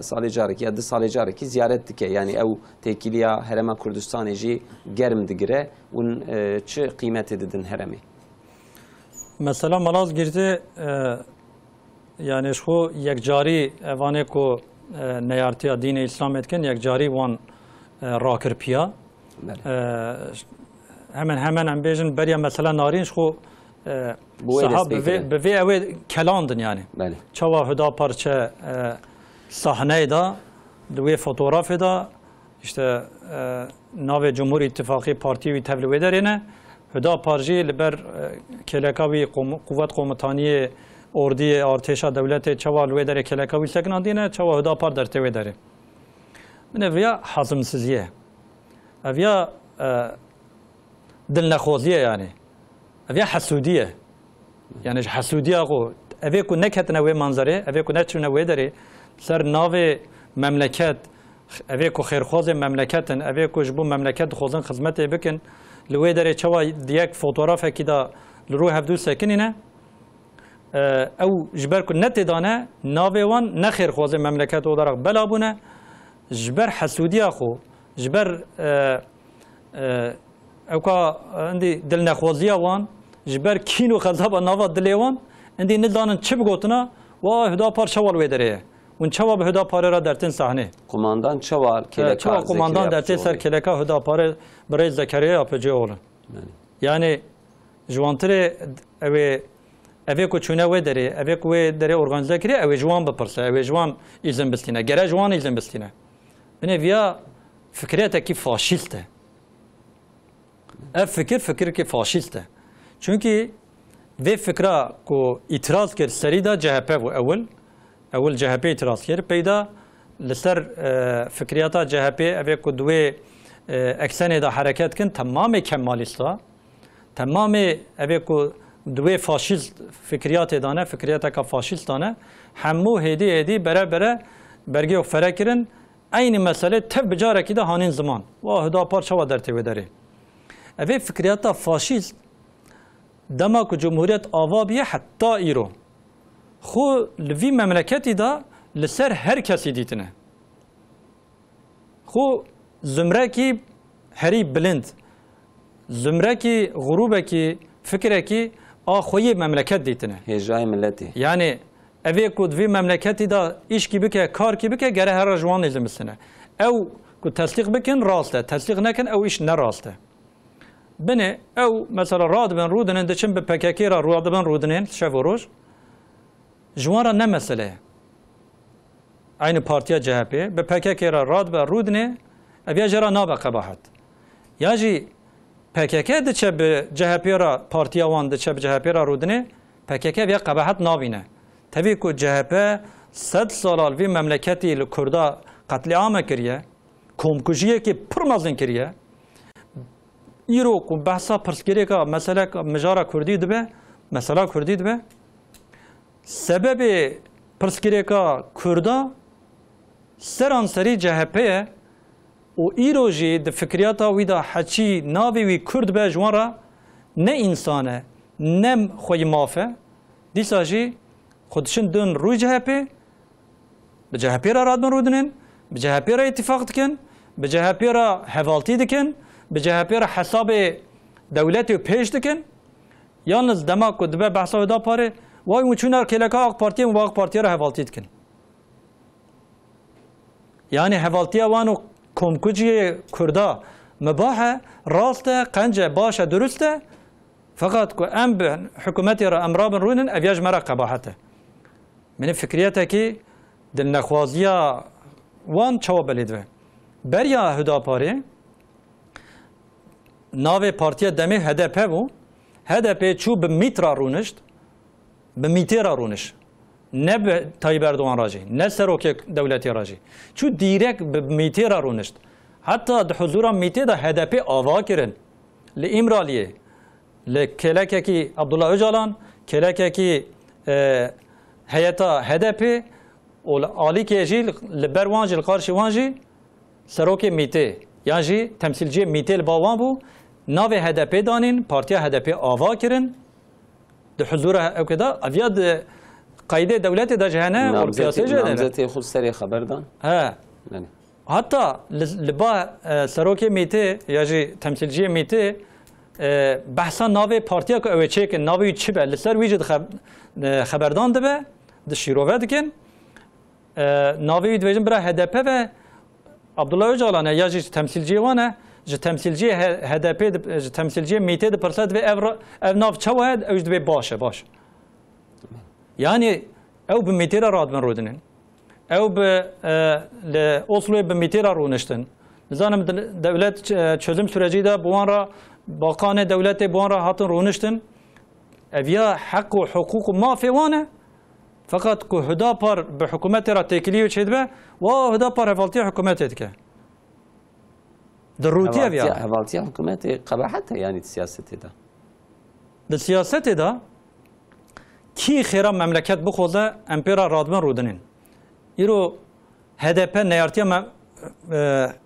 سال جارکی یا 2 سال جارکی ziyaret dike yani ev tekiliya hereme Kürdistan'ı ji germ digire un çi kıymet edidin heremi. Mesela Malaz girdi yani şu yekcari evane ko neyartiya dini İslam etken yekcari van rakirpiya hemen embejin beriya mesela narin şu صاحب به وی اوی کلاندن یعنی چوا هدا پرچه صحنه دا دوی فوتوغراف دا işte ناو جمهوری اتفاقی پارتی وی تبلیغ درینه هدا پارجی لبر کلکاوی قوت قومتانی اردی ارتشا دولت چوا لوی در کلکاوی سکنان دینه چوا هدا پار در توی داره من ویا حزمسزیه ویا دل نخوزیه یعنی اوی حسودیه یعنی حسودیه کو اوی کو نکتنه وی منظره اوی کو نچونه وی داره سر ناو مملکت اوی کو خیرخواز مملکتن اوی کو جبو مملکت خوزن خدمت بکن لوی داره چوا دیک فوتوغراف کی دا لرو هفدو سکنینه او جبر کو نتدانه ناو وان نخیرخواز مملکت او درق بلابونه جبر حسودیه خو جبر اوکا اندی دل نخوازیه وان جبر کینو خذاب ناوا دلیوان اندی ندانن چه بگوتنا و هدا پار چوال ویدره اون چوا به هدا پار را درتن صحنه قماندان چوال کلکا چوا قماندان درتن سر کلکا هدا پار برای زکریا اپجه اولن یعنی جوانتره اوی کو چونه ویدره اوی کو ویدره ارگانیزه کری اوی جوان بپرسه اوی جوان ایزن بستینه گره جوان ایزن بستینه بنه ویا فکریت کی فاشیسته اف fikir ki faşist. Çünkü ve fikra ko itiraz kir serida CHP bu evvel CHP itiraz kir peyda لسر فکریاتا CHP ve ko dve eksene da hareket kin tamamı kemalista tamamı ve ko dve faşist fikriyat edane fikriyata ka faşistane hemmu hedi beraber berge ferakirin aynı mesele tev bicareki de hanin zaman ve hüda parça ve derteve deri. Ev fikriyata faşist دما که جمهوریت آوا بیه حتی ایرو خو لوی مملکتی دا لسر هر کسی دیتنه خو زمره کی هری بلند زمره کی غروبه کی فکره کی آخوی مملکت دیتنه هجای ملتی یعنی اوی کود وی مملکتی دا ایش کی بکه کار کی بکه گره هر رجوان نزمستنه او کود تصدیق بکن راسته تصدیق نکن او ایش نراسته بنه او مثلا راد بن رودنن دچن به پککی را راد بن رودنن شب و روز جوان را نه مسئله aynı partiye CHP به PKK را راد بر رودنه اویا جرا نابه قباحت یاجی PKK دچه به CHP را پارتیا وان دچه به CHP را رودنه PKK بیا قباحت نابینه تبی کو CHP 100 سال وی مملکتی لکردا قتل عام کریه کومکوجیه که پرمازن کریه ایرو کو بحثا پرسکری کا مسئله مجارا کردی دبه مسئله کردی دبه سبب پرسکری کا کردا سرانسری CHP و ایروجی د فکریاتا وی دا حچی ناوی وی کرد به جوان نه انسانه نه خوی مافه دیسا جی خودشن دون روی CHP به CHP را رادمن رودنن به CHP را اتفاق دکن به CHP را حوالتی دکن به CHP را حساب دولتی و پیش دکن یالنز دما کد به بحثا دا پاره وای مچونر کلکا آق پارتی و آق پارتی را حوالتی دکن یعنی حوالتی وانو کمکوجی کردا مباحه راسته قنجه باشه درسته فقط که ام به حکومتی را امرا بن رونن اویاج مرا قباحته من فکریته که دل نخوازیا وان چوا بلیدوه بریا هداپاره ناو پارتیا دمی HDP بو HDP چو به میترا رونشت به میترا رونش نه به طایب اردوغان راجی نه سروک دولتی راجی چو دیرک به میترا رونشت حتی د حضور میته دا HDP آوا کرن لامرالیه لکلکه کی عبدالله öcalan کلکه کی هیئتا HDP و عالی که جیل لبروانج القارشی وانجی سروک میته یعنی تمثیلچی میته باوان بو ناو HDP دانین پارتیا HDP آوا کرن د حضور او کدا اویاد قاعده دولت دا جهنه و سیاسی جهنه نامزدی خود سری خبر دان ها حتی لبا سروک میته یعنی تمثیلچی میته بحثا ناو پارتیا که اوچه که ناوی چی به لسر ویجد خبردان ده به د شیروه دکن ناوی دویجن برای HDP و عبدالله öcalan یا جی تمثیلچی وانه جی تمثیلچی HDP جی تمثیلچی میته ده پرسد و او ناو چواد اوج دو باشه یعنی او به میته را راد من رودنن او به اصلوی به میته را رونشتن نزانم دولت çözüm süreci de bu ara bakanı devleti bu ara hatın rونشتن evya hak و حقوق مافی وانه فقط که هداپار به حکومت را تکلیه چید به و هداپار حوالتی حکومت که دروتی اویا حوالتی حکومت قباحت یعنی سیاست ده د سیاست ده کی خیرا مملکت بخوزه امپیرا رادمن رودنین ایرو HDP نیارتی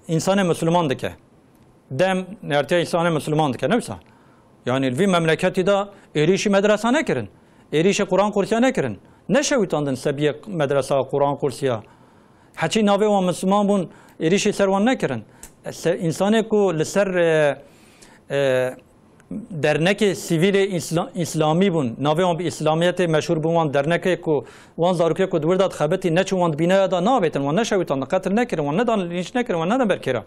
انسان مسلمان دکه دم نیارتی انسان مسلمان دکه نمیسا یعنی الوی مملکتی دا ایریشی مدرسه نکرن ایریش قرآن قرسیه نکرن نشویتاندن سبیه مدرسه قرآن قرسیه حچی ناوی و مسلمان بون ایریشی سروان نکرن انسانی که لسر درنک سیویل اسلامی بون ناوی وان به اسلامیت مشهور بون درنکی که وان زاروکی که دور داد خبتی نچ وان بینه دا نابیتن وان نشویتان قتل نکرن وان ندان لینچ نکرن وان ندان برکرا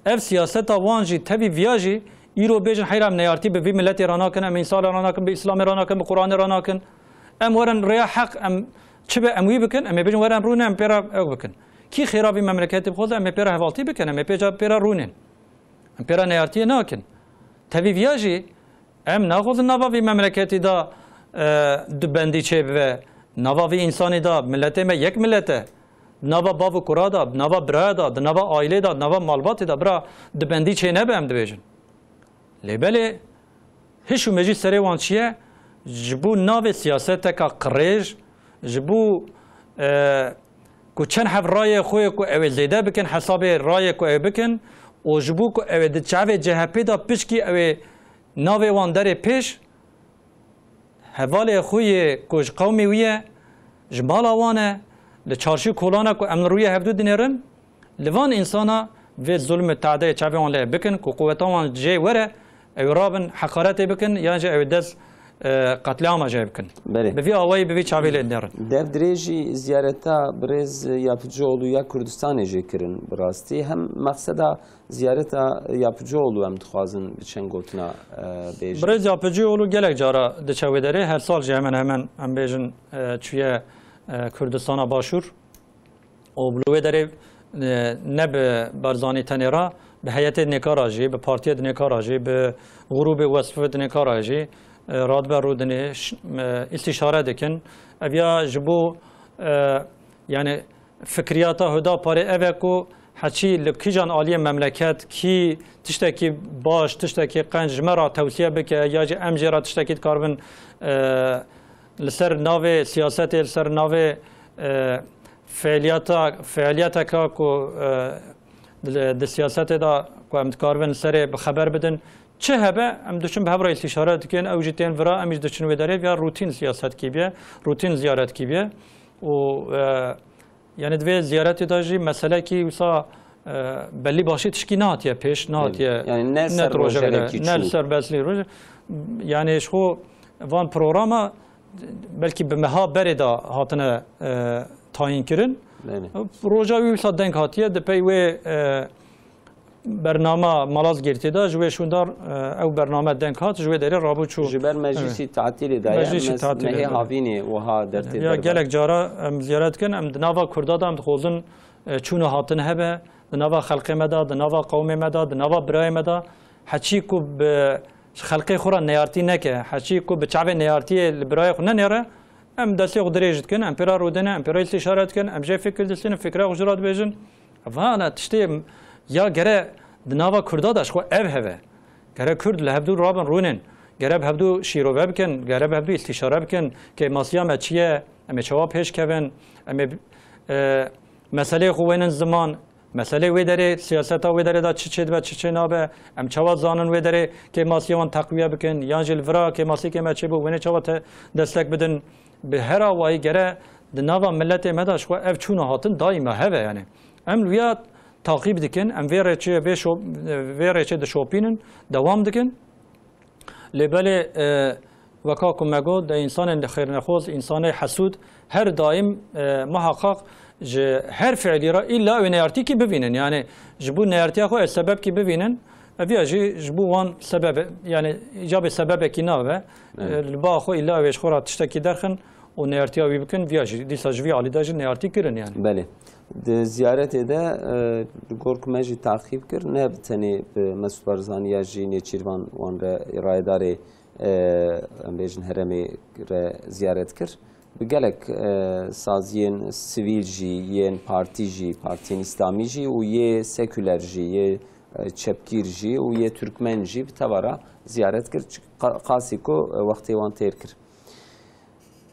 اف سیاست وانجی تبی ویاجی ایرو بیجن حیرام نیارتی به وی ملت رانا کن ام انسان رانا کن به اسلام رانا کن به قرآن رانا کن ام ورن ریا حق ام چه به اموی بکن ام بیجن ورن رونه ام پیرا او بکن کی خیرابی مملکتی بخواد ام پیرا حوالتی بکن ام پیرا رونن ام پیرا نیارتی ناکن تبی ویاجی ام ناخذ نواوی مملکتی دا دبندی چه به نواوی انسانی دا ملت ما یک ملته نوا باو کرا دا نوا برا دا نوا عائله دا نوا مالبات دا برا دبندی چه نه به ام دبیجن لیبله هیچ مجی سری وان چیه جبو ناو سیاست کا قریج جبو کو چند حف رای خوی کو اول زیده بکن حساب رای کو بکن و جبو کو اول چاو CHP دا پشکی اول ناوی وان داره پیش حواله خوی کج قومی ویه جمال وانه لچارشی کلانا کو امن روی هفدو دینرن لوان انسانا و ظلم تعدی چاوی وان له بکن کو قوتا وان جی وره او رابن حقارت بکن یا جه او دز قتلعام جای بکن بوی آوایی بوی چاوی له دینرن در دریجی زیارتا برز yapıcı olu ya Kurdistan ejekirin براستی هم مقصدا زیارتا yapıcı olu هم دخوازن بچن گوتنا بیج برز yapıcı olu gelek jara دچاوی داره her sal hemen هم بیجن چویه Kürdistan'a başvur. O buluğu dere ne be barzani tenera be heyete nekarajı, be partiye nekarajı, be grubu vasfet nekarajı, radbe rudni istişare dikin. Evya jibu yani fikriyata huda pare eveko haçi lkijan aliye memleket ki tişteki baş tişteki qenj mera tavsiye bike ya ji emjera tişteki karbon لسر ناوی سیاست لسر ناوی فعالیت که کو د سیاست دا کو امتکارون سر بخبر بدن چه هبه ام دوشن به هبرای استشاره دکن او جتین ورا امیج دوشن و داره یا روتین سیاست کی بیه روتین زیارت کی بیه و یعنی دوی زیارت داجی مسئله کی وسا بلی باشی تشکی نهاتیه پیش نهاتیه یعنی نه سر روزه کی نه سر بسلی روز یعنی شو وان پروگراما belki به مها بردا هاتنه تعیین کردن روزا ویسا دنگ هاتیه دپی و برنامه مالاز گرتی دا جوی شوندار او برنامه دنگ هات جوی داری رابو چو جبر مجلسی تعطیل دایا مجلسی تعطیل نه هاوینی و ها درتی یا گلک جارا زیارت کن ام دناوا کردا دام خوزن چون هاتن هبه دناوا خلق مدا دناوا قوم مدا دناوا برای مدا حچی کو خلقی خورا نیارتی نکه حچی کو بچعب نیارتی برای خو ننیره ام دستی قدریجت کن ام پیرا رودنه ام پیرا استشارت کن ام جای فکر دستین فکر اجرات بیجن وانا تشتی یا گره دناوا کردا داش خو اب هبه گره کرد لهبدو رابن رونن گره بهبدو شیرو بکن گره بهبدو استشاره بکن که ماسیا مچیه ام جواب پیش کن ام مسئله خوینن زمان مسئله وی داره سیاست ها وی داره دا چه و چه نابه ام چواد زانن وی داره که ماسیوان تقویه بکن یا جل ورا که ماسی که مچه بو ونه چواد دستک بدن به هر وای گره دنوا ملت مداش خو اف چونه هاتن دائما هبه یعنی ام ویا تعقیب دکن ام ویره چه به شو ویره چه د شوپینن دوام دکن لبله وکاکم مگو د انسان خیر نخوز انسان حسود هر دائم محقق هر فعلی را ایلا و نیارتی کی ببینن یعنی جبو نیارتی خو سبب کی ببینن اویا جبو وان سبب یعنی ایجاب سبب کی نابه با خو ایلا وش خورا تشتکی درخن و نیارتی وی بکن ویا دیسا جوی علی داج نیارتی کرن یعنی بله زیارت ده گورک مجی تعقیب کر نه بتنی مسعود برزانی یا جینی چیروان وان را ارائه ام بیجن هرمی زیارت کر بگلک سازین سیویل جی یه پارتی جی پارتین اسلامی جی و یه سکولر جی یه چپگیر جی و یه ترکمن جی بتوارا زیارت کرد قاسی کو وقتی وان تیر کرد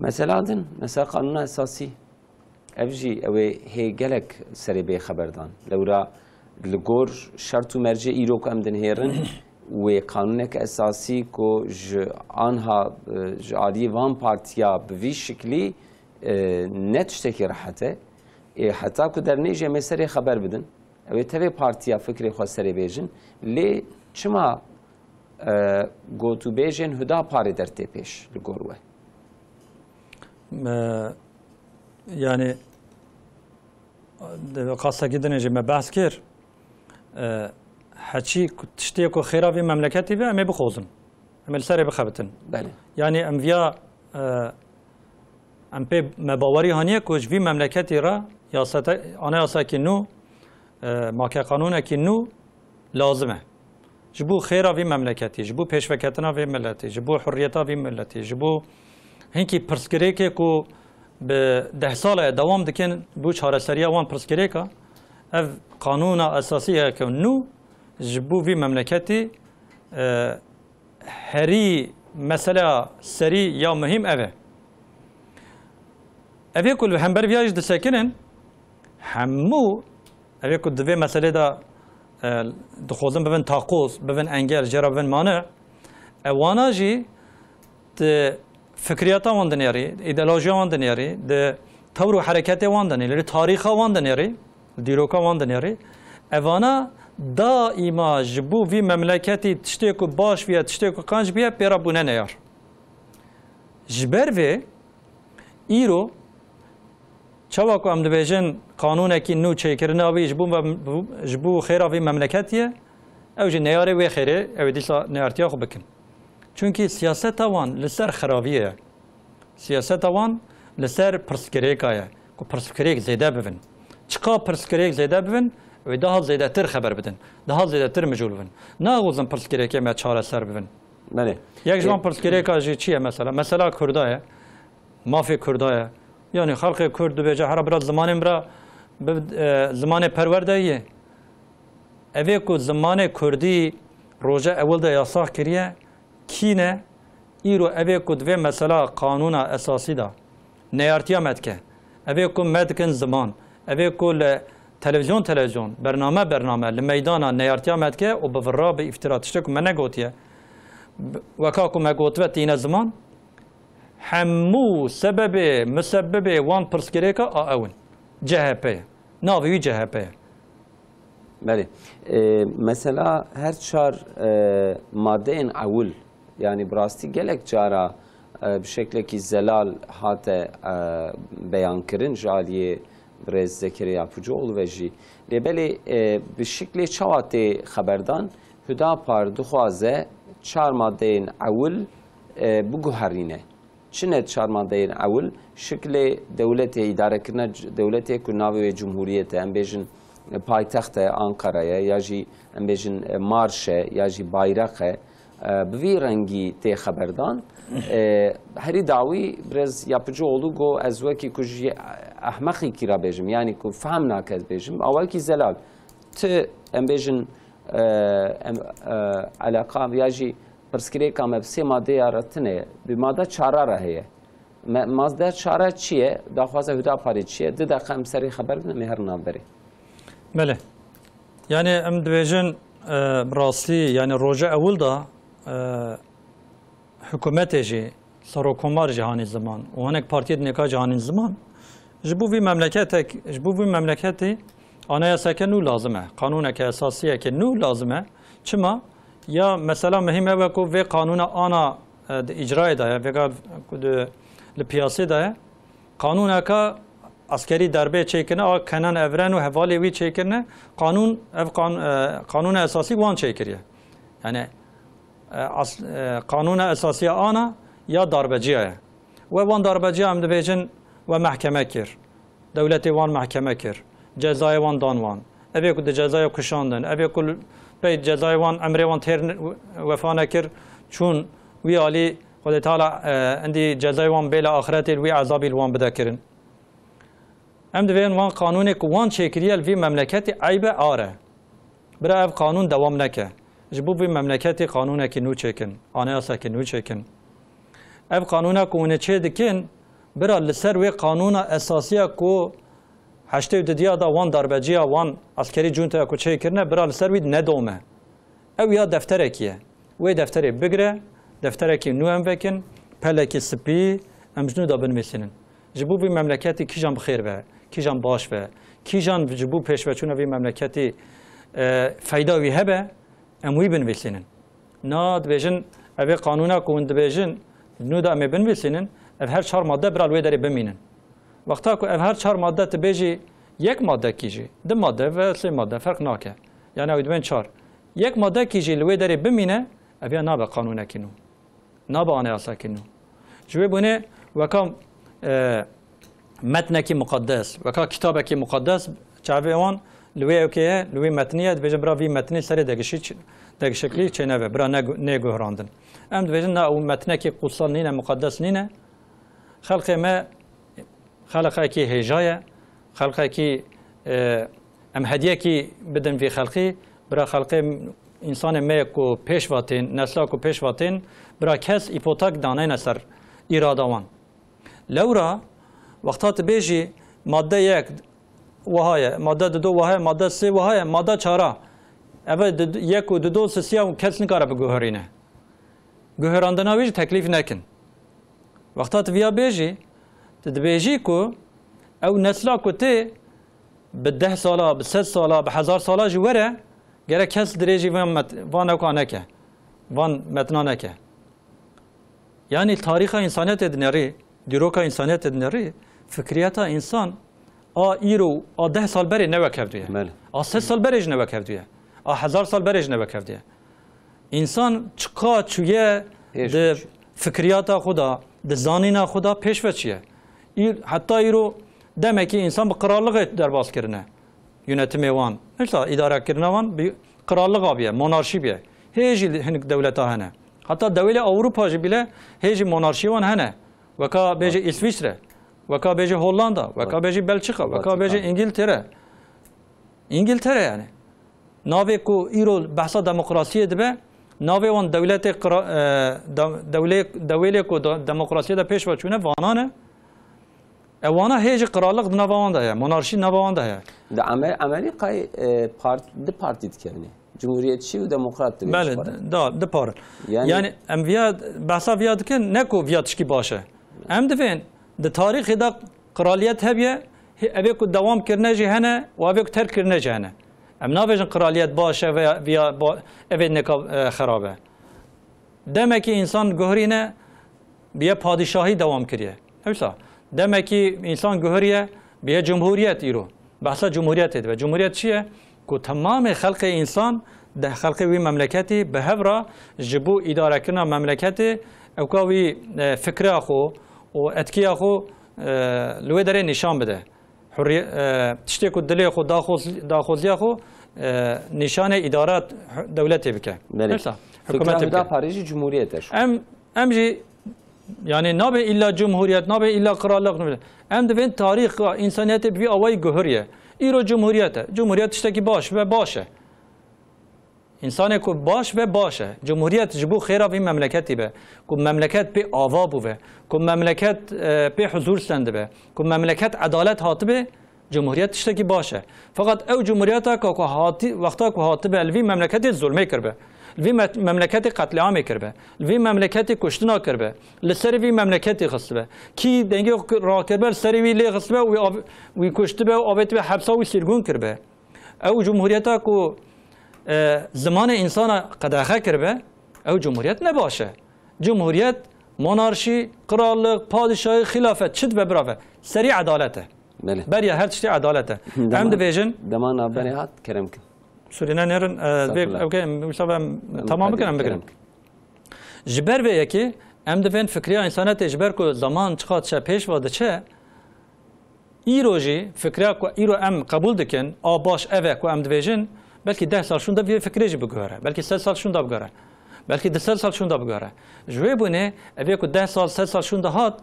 مثلا دن مثلا قانون اساسی افجی اوه هی گلک سری به خبردان لورا لگور شرط و مرجع ایرو که امدن هیرن و قانونک اساسی کو آنها جاری وان پارتیا به وی شکلی نتشتکی راحته حتی که در نیجه مسری خبر بدن و تبع پارتیا فکری خود سری بیجن لی چما گوتو بیجن هدا پاری در تپیش لگوروه yani قاسا gidenin cime bahs kir حچی تشتی کو خیراوی مملکتی و امی بخوزن امی سری بخبتن بله یعنی ام ویا ام پی مباوری هانیه که جوی مملکتی را یاسته آنه یاسته که نو ماکه قانونه که نو لازمه جبو خیراوی مملکتی جبو پیشوکتنا وی ملتی جبو حریتا وی ملتی جبو هنکی پرسکری که کو به 10 سال دوام دکن بو چهار سریه وان پرسکری که اف قانون اساسیه که نو جبو وی مملکتی هری مسئله سری یا مهم اوه اوه کل هم بر ویاج دسکنن همو اوه کل دوی مسئله دا دخوزن ببین تاقوز ببین انگل جرا ببین مانع اوانا جی ده فکریاتا وان دنیاری ایدئولوژیا وان دنیاری ده طور و حرکت وان دنیاری تاریخ وان دنیاری دیروکا وان دنیاری اوانا دائما جبو وی مملکتی تشتی کو باش ویا تشتی کو قنج بیا پیرا بونه نیار جبر وی ایرو چوا کو ام دبیجن قانون کی نو چیکرنا وی جبو خیره وی مملکتیه او جی نیاره وی خیره او دیسا نیارتیا خو بکن چونکی سیاست وان لسر خرابیه سیاست وان لسر پرسکریکایه کو پرسکریک زیده ببین چقا پرسکریک زیده ببین و ده حال زیده تر خبر بدن ده حال زیده تر مجول ببین نه غوزن پرسکریکه ما چاره سر ببین بله یک جوان پرسکریکا جی چیه مثلا کردایه مافی کردایه یعنی خلق کرد به جهر برا زمان برا زمان پروردهیه اوه کو زمان کردی روزه اول ده یاساق کریه کینه ایرو اوه کو دوی مثلا قانون اساسی دا نیارتیا مدکه اوه کو مدکن زمان اوه کو تلویزیون برنامه لمیدانا نیارتیا مدکه و بفرا به افترات شتکو من نگوتیه وکا کو مگوتوه تینه زمان همو سبب مسبب وان پرسکریکا آون CHP ناوی CHP بله مثلا هر چهار ماده این اول yani براستی gelek جارا بشکل کی زلال هات بیان کردن جالیه برز زکریا پوجول و جی لبلی بشکل چهاته خبردان هدا پر دخوازه چهار ماده این اول بگوهرینه چنه چهار ماده این اول شکل دولت اداره کردن دولت کناوی جمهوریت هم بیشن پایتخت آنکارa'ya یا جی هم بیشن مارشه یا جی bayrak'e بوی رنگی تی خبردان هری دعوی برز yapıcı oldu go از وکی کجی احمقی کی را بیشم یعنی کو فهم ناکد بیشم اول کی زلال ت هم بیشن علاقه یا جی پرسکری کام بسی ماده یارتنه به ماده چاره راهیه ماده چاره چیه داخواسته هدا پاری چیه ده دقیقه سری خبر بدم مهر نابری بله yani em dibêjin rastî yani roja ewil da hikûmetê jî serokkomar cihanî ziman û hinek partiyê nêka cihanî ziman ji bo vî memleketek ji bo vî memleketê anayaseke nû lazim e qanûneke esasiyeke nû lazim e çima ya mesela mühim e ku vê qanûna ana icrayê da ye vêga li piyasê da ye qanûneka askerî derbê çêkirine a kenan evren û hevalê wî çêkirine qanûn ev qanûna esasî wan çêkiriye yani qanûna esasiya ana ya darbeciya ye we wan darbeciya em dibêjin we mehkeme kir dewletê wan mehkeme kir cezayê wan dan wan evê ku di cezaya kuşandin evê ku pey cezayê wan emrê wan têr wefa nekir çûn wî alî Xwedê Teala endî cezayê wan bêla axiretê wî ezabî li wan bide kirin em divêrin wan qanûnê ku wan çêkiriye li vî memleketê eybe are bira ev qanûn dewam neke ji bo vî memleketê qanûnekî nû çêkin anayasekî nû çêkin ev qanûna ku hûn ê çê dikin bira li ser wê qanûna esasiya ku heştê û didiya da wan darbeciya wan askerî cuntaya ku çêkirine bira li ser wî nedome ew ya defterekî ye wê defterê bigire defterekî nû em vekin pelekî spî em ji nû da binivîsînin ji bo vî memleketî kîjan bixêr be kîjan baş be kîjan ji bo pêşveçûna vî memleketî feyda wî hebe em wî binivîsînin na dibêjin evê qanûna ku hûn dibêjin nû da em ê binivîsînin ev her çar madde bira li wê derê bimînin wexta ku ev her çar madde tu bêjî yek maddekî jî di madde ve sê madde ferq nake yani ew dibên çar yek maddekî jî li wê derê bimîne ev ya nabe qanûnekî nû nabe anayasekî nû ji wê bûnê weka metnekî muqeddes weka kitabekî muqeddes çavê wan li wê ewkê ye li wê metnî ye dibêjin bira vî metnê serê degişiklî çêneve bira nêguhrandin em dibêjin na ew metnekî qutsal nîne muqeddes nîne xelqê me xelqekî hêja ye xelqekî em hediyekî bidin vî xelqî bira xelqê însanê me ku pêşva tên nesla ku pêşva tên bira kes îpotek daneyne ser îrada wan lewra wexta tu bêjî madde yek wiha ye madde dido wiha ye madde sê wiha ye madde çara ev yek û dido sisiya kes nikare biguherîne گهراندنا ویج تکلیف نکن وقتا تویا بیجی تدبیجی کو او نسلا کو تی به 10 ساله به 100 ساله به 1000 ساله جوره گره کس دریجی وان نکه وان متنا نکه یعنی تاریخ انسانیت دنیاری دیروکا انسانیت دنیاری فکریت انسان ایرو 10 سال بری نوکردیه 3 سال بریج نوکردیه 1000 سال بریج نوکردیه انسان چقا چویه ده فکریات خدا ده زانینا خدا پیش وچیه حتی ایرو دمه که انسان به قرارلق درباز کرنه یونتمی وان مثلا اداره کرنه وان قرارلق بیه مونارشی بیه هیچ هنگ دولت ها هنه حتی دولت اروپا جی بیله هیچ مونارشی وان هنه وکا بیجه اسویسره وکا بیجه هولندا وکا بیجه بلژیکا وکا بیجه انگلتره یعنی ناوی کو ایرو بحثا دموکراسی دبه ناوی وان دولت کو دموکراسی ده پیش وچونه وانانه اوانا هیچ قرارلق نوان ده مونارشی نوان ده ده امریکای پارتی دکنه جمهوریتچی و دموکرات دیگه بله ده پارت یعنی ام ویاد بحثا ویاد که نکو ویادشکی باشه ام دفین ده تاریخ دا قرالیت هبیه اوی کو دوام کرنه جی هنه و اوی کو ترک کرنه جی هنه ام ناویجن قرالیت باشه و اوی نکا خرابه دمه که انسان گهرینه بیا پادشاهی دوام کریه همسا دمه که انسان گهریه بیا جمهوریت ایرو بحثا جمهوریت ده جمهوریت چیه که تمام خلق انسان ده خلق وی مملکتی به هفرا جبو اداره کردن مملکتی او که وی فکر خو و اتکی خو لوی داره نشان بده تشتی که دلی خو داخوزی خو نشان ادارات دولتی بکه حکومت دا پاریجی جمهوریتش ام جی yani nabe illa cumhuriyet, nabe illa krallık. Hem de ben tarih insaniyete bir avay gehriye. İro cumhuriyete. Cumhuriyet işte ki baş ve başe. İnsanı ku baş ve başe. Cumhuriyet jibu khira bir memleketi be. Ku memleket bir ava bu be. Ku memleket bir huzur sende be. Ku memleket adalet hatı be. Cumhuriyet işte ki başe. Fakat ev cumhuriyete ku hati vakta ku hatı be elvi memleketi zulme kır be. الوی مملکتی قتل عام کرده، الوی مملکتی کشتنا کرده، لسری وی مملکتی خسته، کی دنگی را کرده لسری وی لی خسته وی کشته و آبت به حبسا وی سرگون کرده. او جمهوریتا کو زمان انسان قداخه کرده، او جمهوریت نباشه. جمهوریت monarşi، krallık، padişahı، خلافت چت و برافه. سری عدالته. بریا هر چیزی عدالته. هم دویژن. دمان آبنی هات کرم کن. سورينا نيرن اوكي مسابقه تمام بكرم جبر و یکی ام دفن فکری انسانیت جبر کو زمان چقدر چه پیش واده چه ایروجی فکری کو ایرو ام قبول دکن باش اوه کو ام دویژن بلکه 10 سال شوندا وی فکری جی بگوره بلکه 3 سال شوندا بگوره بلکه 2 سال شوندا بگوره جوی بونه اوه کو 10 سال 3 سال شوندا هات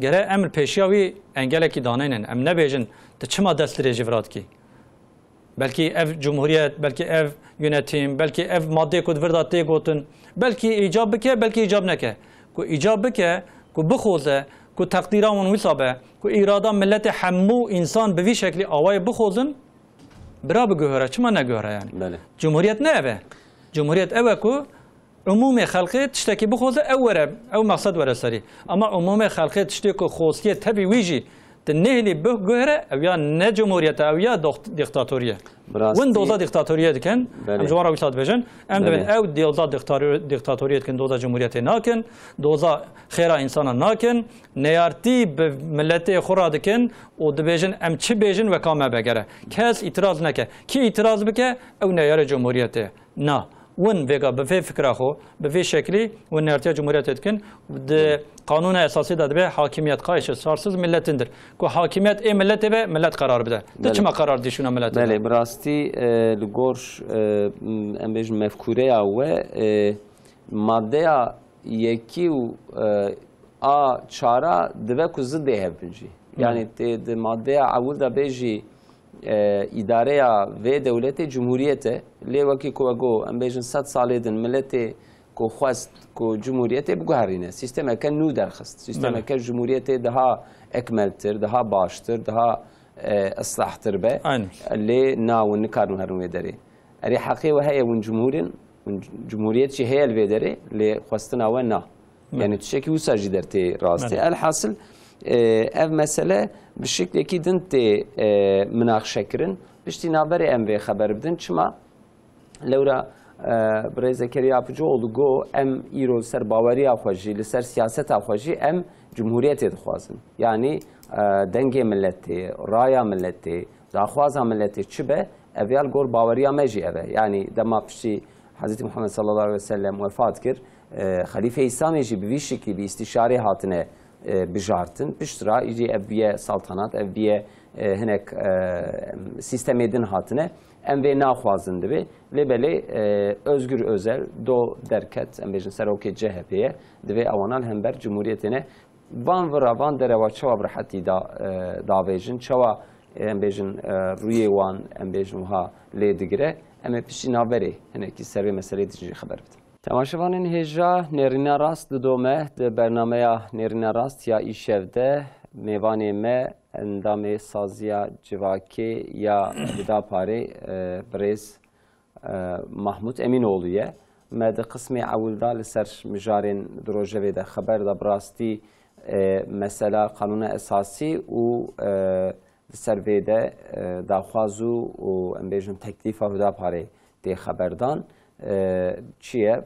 گره امر پیشیاوی انگله کی دانینن ام نبیژن ته چما دستری جورات کی belki ev cumhuriyet, belki ev yönetim, belki ev madde kod verdatı gotun, belki icab bike, belki icab neke. Ku icab bike, ku bixoze, ku takdiran wisabe, ku irada milleti hammu insan bevi şekli avay bixozun, bira bigöre, çima ne göre yani. Cumhuriyet ne eve? Cumhuriyet eve ku umumi xalqi tişteki bixoze ev vere, ev maksad vere seri. Ama umumi xalqi tişteki xosiyet tabi wiji نهلی به گهره اویا نه جمهوریت اویا دیکتاتوریه وین دوزا دیکتاتوریه دکن ام جوارا ویساد بجن ام دبن او دوزا دیکتاتوریه دکن دوزا جمهوریت ناکن دوزا خیرا انسان ناکن نیارتی به ملت خورا دکن و دبیجن ام چی بیجن و کامه بگره کس اعتراض نکه کی اعتراض بکه او نیار جمهوریته نه ون وگا به فکر خو به شکلی ون نیارتی جمهوریت دکن د قانون اساسی داده به حاکمیت قایش سارسız ملتindir. کو حاکمیت ای ملت به ملت قرار بده. ده چما قرار دیشونه ملت. بله براستی لگورش امبیج مفکوره و ماده یکی و چارا دوه کوزه ده هفنجی. یعنی د ماده اول دا بیجی اداره و دولت جمهوریت لیوکی کو اگو امبیجن 100 ساله دن ملت کو خواست کو جمهوریت بگوهرینه سیستم که نو درخست سیستم که جمهوریت دها اکملتر دها باشتر دها اصلاحتر به لی ناو نکارن هرون داره اری حقی و هی ون جمهورین جمهوریت چی هی الویدره لی خواستنا و نه یعنی تشکی و سرجی در تی راستی الحاصل اف مسئله به شکلی که دنت مناقشه کردن بشتی نابری ام وی خبر بدن چما لورا برای زکریا پجوالو گو ام ایرو سر باوری آخوجی لسر سیاست آخوجی ام جمهوریت دخوازن یعنی دنگ ملتی رایا ملتی داخواز ملتی چه به اویال گور باوری آمجی اوه یعنی دما پشتی حضرت محمد صلی الله علیه وسلم وفات کرد خلیفه عیسی میجی به شکلی به استشاره هاتنه بجارتن پشترا ایجی اویه سلطنت اویه هنک سیستم دین هاتنه ام وی ناخوازن دبی لبلی özgür özel do derket ام بیشن سروکی CHP'ye دبی آوانال هم بر جمهوریتنه وان وراوان در و چوا برحتی دا بیشن چوا ام بیشن روی وان ام بیشن ها لیدگره ام پیشی نابری هنکی سری مسئله دیجی خبر بده. تماشاوانین هجا نرینا راست دومه ده برنامه نرینا راست یا ایشفده میوانی ما اندام سازیا جواکی یا بدا پاره بریز محمود امینوğlu'ya مد قسم اول دال سر مجارین دروجه ده خبر ده براستی مثلا قانون اساسی و سر ویده داخوازو و ام بیجم تکلیف بدا پاره ده خبردان چیه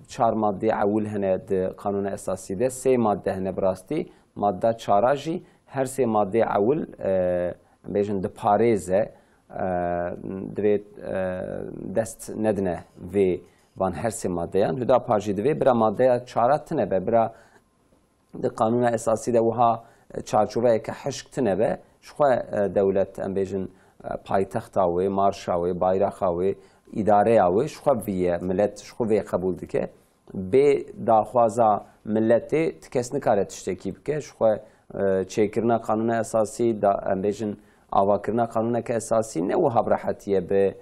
4 ماده اول هنه ده قانون اساسی ده 3 ماده هنه براستی ماده 4 جی هر 3 ماده اول بیشتر د پاریزه دوید دست ندنه و وان هر 3 ماده یان هدا پاجی دوی برا ماده 4 تنه به برا د قانون اساسی ده وها چارچوبه که حشک تنه به شخو دولت ام بیشتر پایتخت آوی مارش آوی بایرخ آوی اداره آوی شخو ویه ملت شخو وی قبول دکه به داخوازا ملتی تکس نکاره تشتکی بکه شخو چیکرنا قانون اساسی دا امبیجن آواکرنا قانون که اساسی نه و هبرحتیه به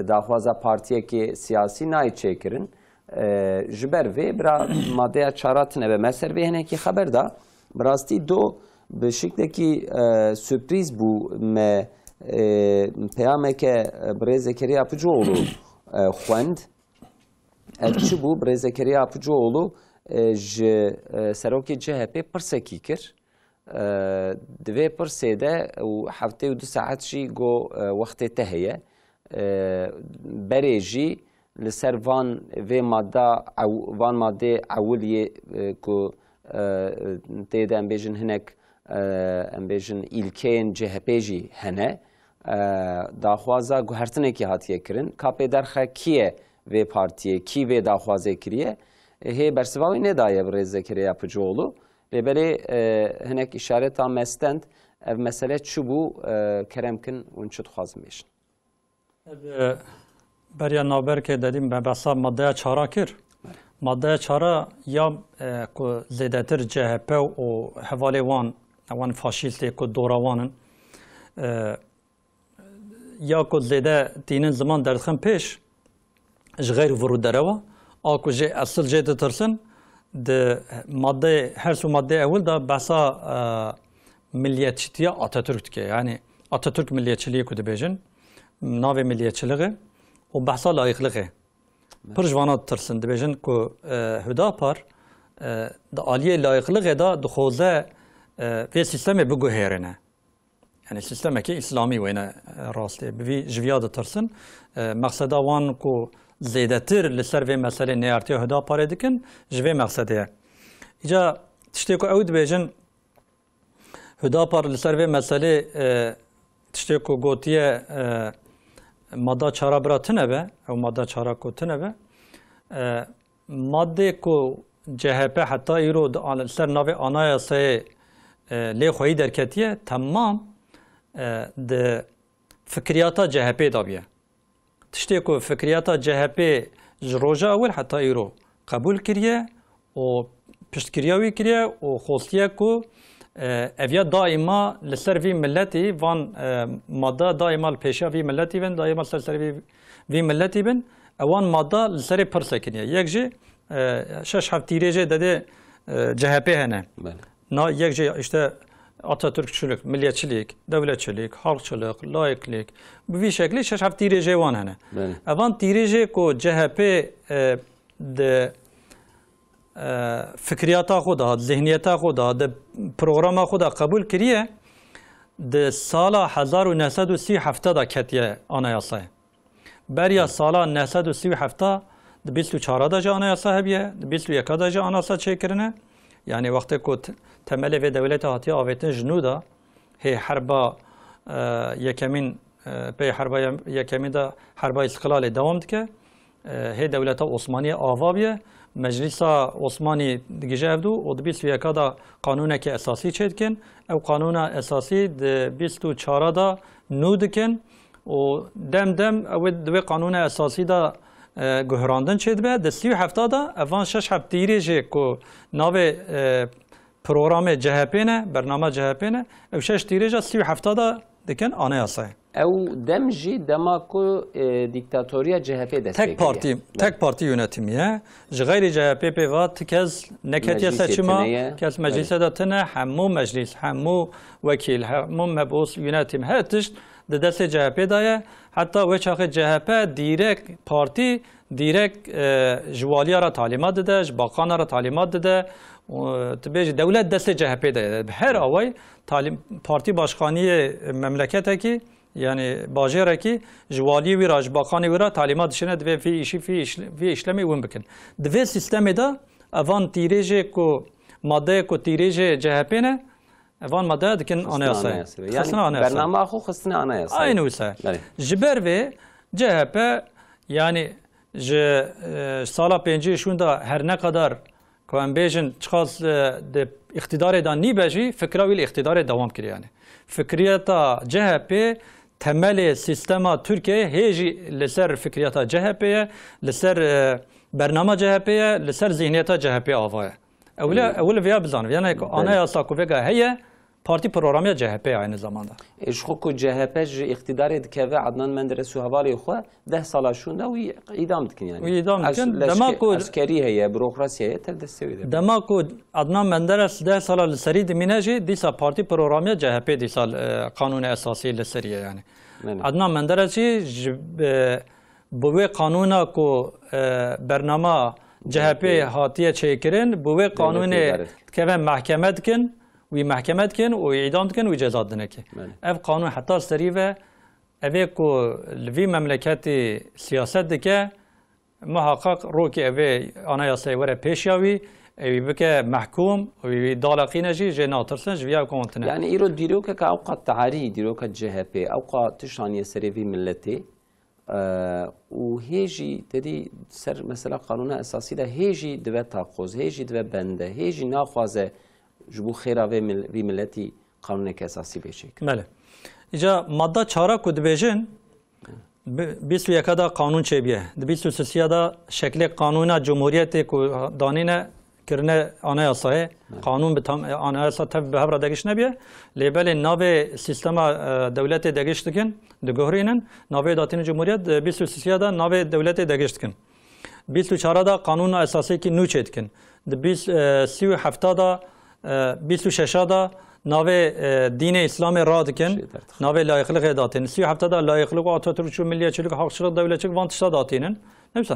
داخوازا پارتیه که سیاسی نای چیکرن جبر وی برا ماده 4 نه به مصر وی هنه کی خبر دا براستی دو به شکلی که سورپریز بو م پیامه که برای زکریا پجوالو خوند چی بو برای زکریا پجوالو ج سروکی CHP پرسکی کرد دوی پرسیده و هفته و 2 ساعت شی گو وقت تهیه بریجی لسر وان و ماده اولیه که تیده ام بیجن هنک ام بیجن ایلکین CHP جی هنه داخوازا گوهرتنه کی هاتیه کرن کاپی درخه کیه و پارتیه کی و داخوازه کریه هی برسواوی ندایه برای زکریا پجوالو لبلی هنک اشارت هم مستند اف مسئله چو بو کرم کن اون چود خوازم بیشن بریا نابر که دادیم به بسا ماده 4 کر ماده 4 یا زیدتر CHP و حوالی وان فاشیستی که دوراوانن یا که زیده دینن زمان دردخم پیش غیر ورود دروا آکو جه اصل جه ترسن ده ماده هر سو ماده اول دا بحثا ملیتچیتیا آتاتürk که یعنی آتاتürk ملیتچiliği که بیجن ناو ملیتچiliği و بحثا لایقلıği پرجوانات ترسن ده بیجن که هدا پر دا آلیه لایقلıği دا دخوزه و سیستم بگو هیرنه یعنی سیستم که اسلامی وینه راسته بوی جویاد ترسن مقصدا وان که زیدتر لسر و مسئله نیارتی هدا پاره دکن جوی مقصده ایجا تشتی که اود بیجن هدا پار لسر و مسئله تشتی که گوتیه ماده 4 برا تنبه او ماده 4 که تنبه ماده که CHP حتی ایرو لسر ناو آنای سه لی خویی درکتیه تمام ده فکریاتا CHP دابیه تشتی که فکریاتا CHP جروجا اول حتی ایرو قبول کریه و پشتکریاوی کریه و خوستیه که اویا دائما لسر وی ملتی وان ماده دائما پیشا وی ملتی بن دائما لسر وی ملتی بن اوان ماده لسر پرسه کریه یک جه 6 هفتیره جه داده CHP هنه نه یک جه اشته Atatürkçülük, milliyetçilik, devletçilik, halkçılık, laiklik bu bir şekilde şeş hafta tiraje wan hene. Evan tiraje ko CHP de fikriyata xwe da, zihniyeta xwe da, de programa xwe da kabul kiriye de sala 1937 da ketiye anayasaya. Beriya sala 1937 de 24 da anayasa hebiye, de 21 da anayasa çekirine. Yani vakti ko temeli ve devleti hatiye avetin jnu da he harba yekemin pe harba yekemin da harba istiklali devam dike he devleta Osmaniye avabiye Meclisa Osmani digijevdu o da 21 da kanuneke esası çetkin ev kanuna esası de 24 da nu dikin o dem ve kanuna esası da گهراندن چید به دستی و هفته دا اوان شش هفتیری جه کو ناو پروگرام جهپینه برنامه جهپینه او شش تیری جه سی و هفته دا دکن آنایاسه او دم جی دما کو دیکتاتوریا جهپی دستی تک پارتی یونتیمیه غیر جهپی پی وات کس نکتیه سچما کس مجلس دا تنه همو مجلس همو وکیل همو مبوس یونتیم هتش de deste CHP daye hatta ve çağı CHP direkt parti direkt jvaliyara talimat dede, bakanlara talimat dede, tabi devlet deste CHP daye. Her avay parti başkanı memleketeki yani bajaraki jvaliye viraj bakanı vira talimat dışına ve fi işlemi uyum bikin. Dve sistemi da avan tireje ko madde ko tireje CHP ne Evan madde dikin anayasa. Yani bername axu xistine anayasa. Aynı uysa. Jiber ve CHP yani sala 5 şunda her ne kadar Kuambejin çıkaz de iktidar eden nibeji fikra vil iktidar devam kiriyor yani. Fikriyata CHP temeli sistema Türkiye heji leser fikriyata CHP'ye leser bername CHP'ye leser zihniyeta CHP avaya. Evle veya bizan yani anayasa kuvvega heye parti programı CHP aynı zamanda. Şu CHP iktidar edike ve Adnan Menderes havali xwe 10 sala şunda u idam dikin yani. İdam dikin. Demek ki askeri heye, bürokrasi heye tel desteği. Demek ki Adnan Menderes 10 sala seri diminaji disa parti programı CHP disa kanun esası seriye yani. Adnan Menderes bu kanuna ko bernama CHP hatiye çekirin bu kanunu kevin mahkeme dikin وی محکمه کن و اعدام کن و جزا دنه که. اف قانون حتی سری و اوه کو لوی مملکتی سیاست دکه محقق رو که اوه آنایاسه وره پیشیاوی اوی بکه محکوم اوی دالقینجی جنا ترسن جویا کونتنه. یعنی ایرو دیرو که اوقات تعاری دیرو که جهپ اوقات تشانی سری وی ملتی و هیجی تدی سر مثلا قانون اساسی ده هیجی دوه تاخوز هیجی دوه بنده هیجی ناخوازه جبو خیره وی ملتی قانون اساسی بشه. بله. اینجا ماده 4 کد بیشن 21 دا قانون چه بیه. 23 دا شکل قانون جمهوریت کو دانینه کرنه آنایاسای قانون به تام آنایاسا تف به هر دگش نبیه. لیبل ناو سیستم دولت دگش دکن دگهرینن ناو داتین جمهوریت 23 دا ناو دولت دگش دکن. 24 دا قانون اساسی کی نو چه دکن. 37 دا 26 دا ناو دین اسلام را دکن ناو لایقلق داتین 37 دا لایقلق آتاتورک ملیتچilik halkçılık devletçilik vantışta datinin neyse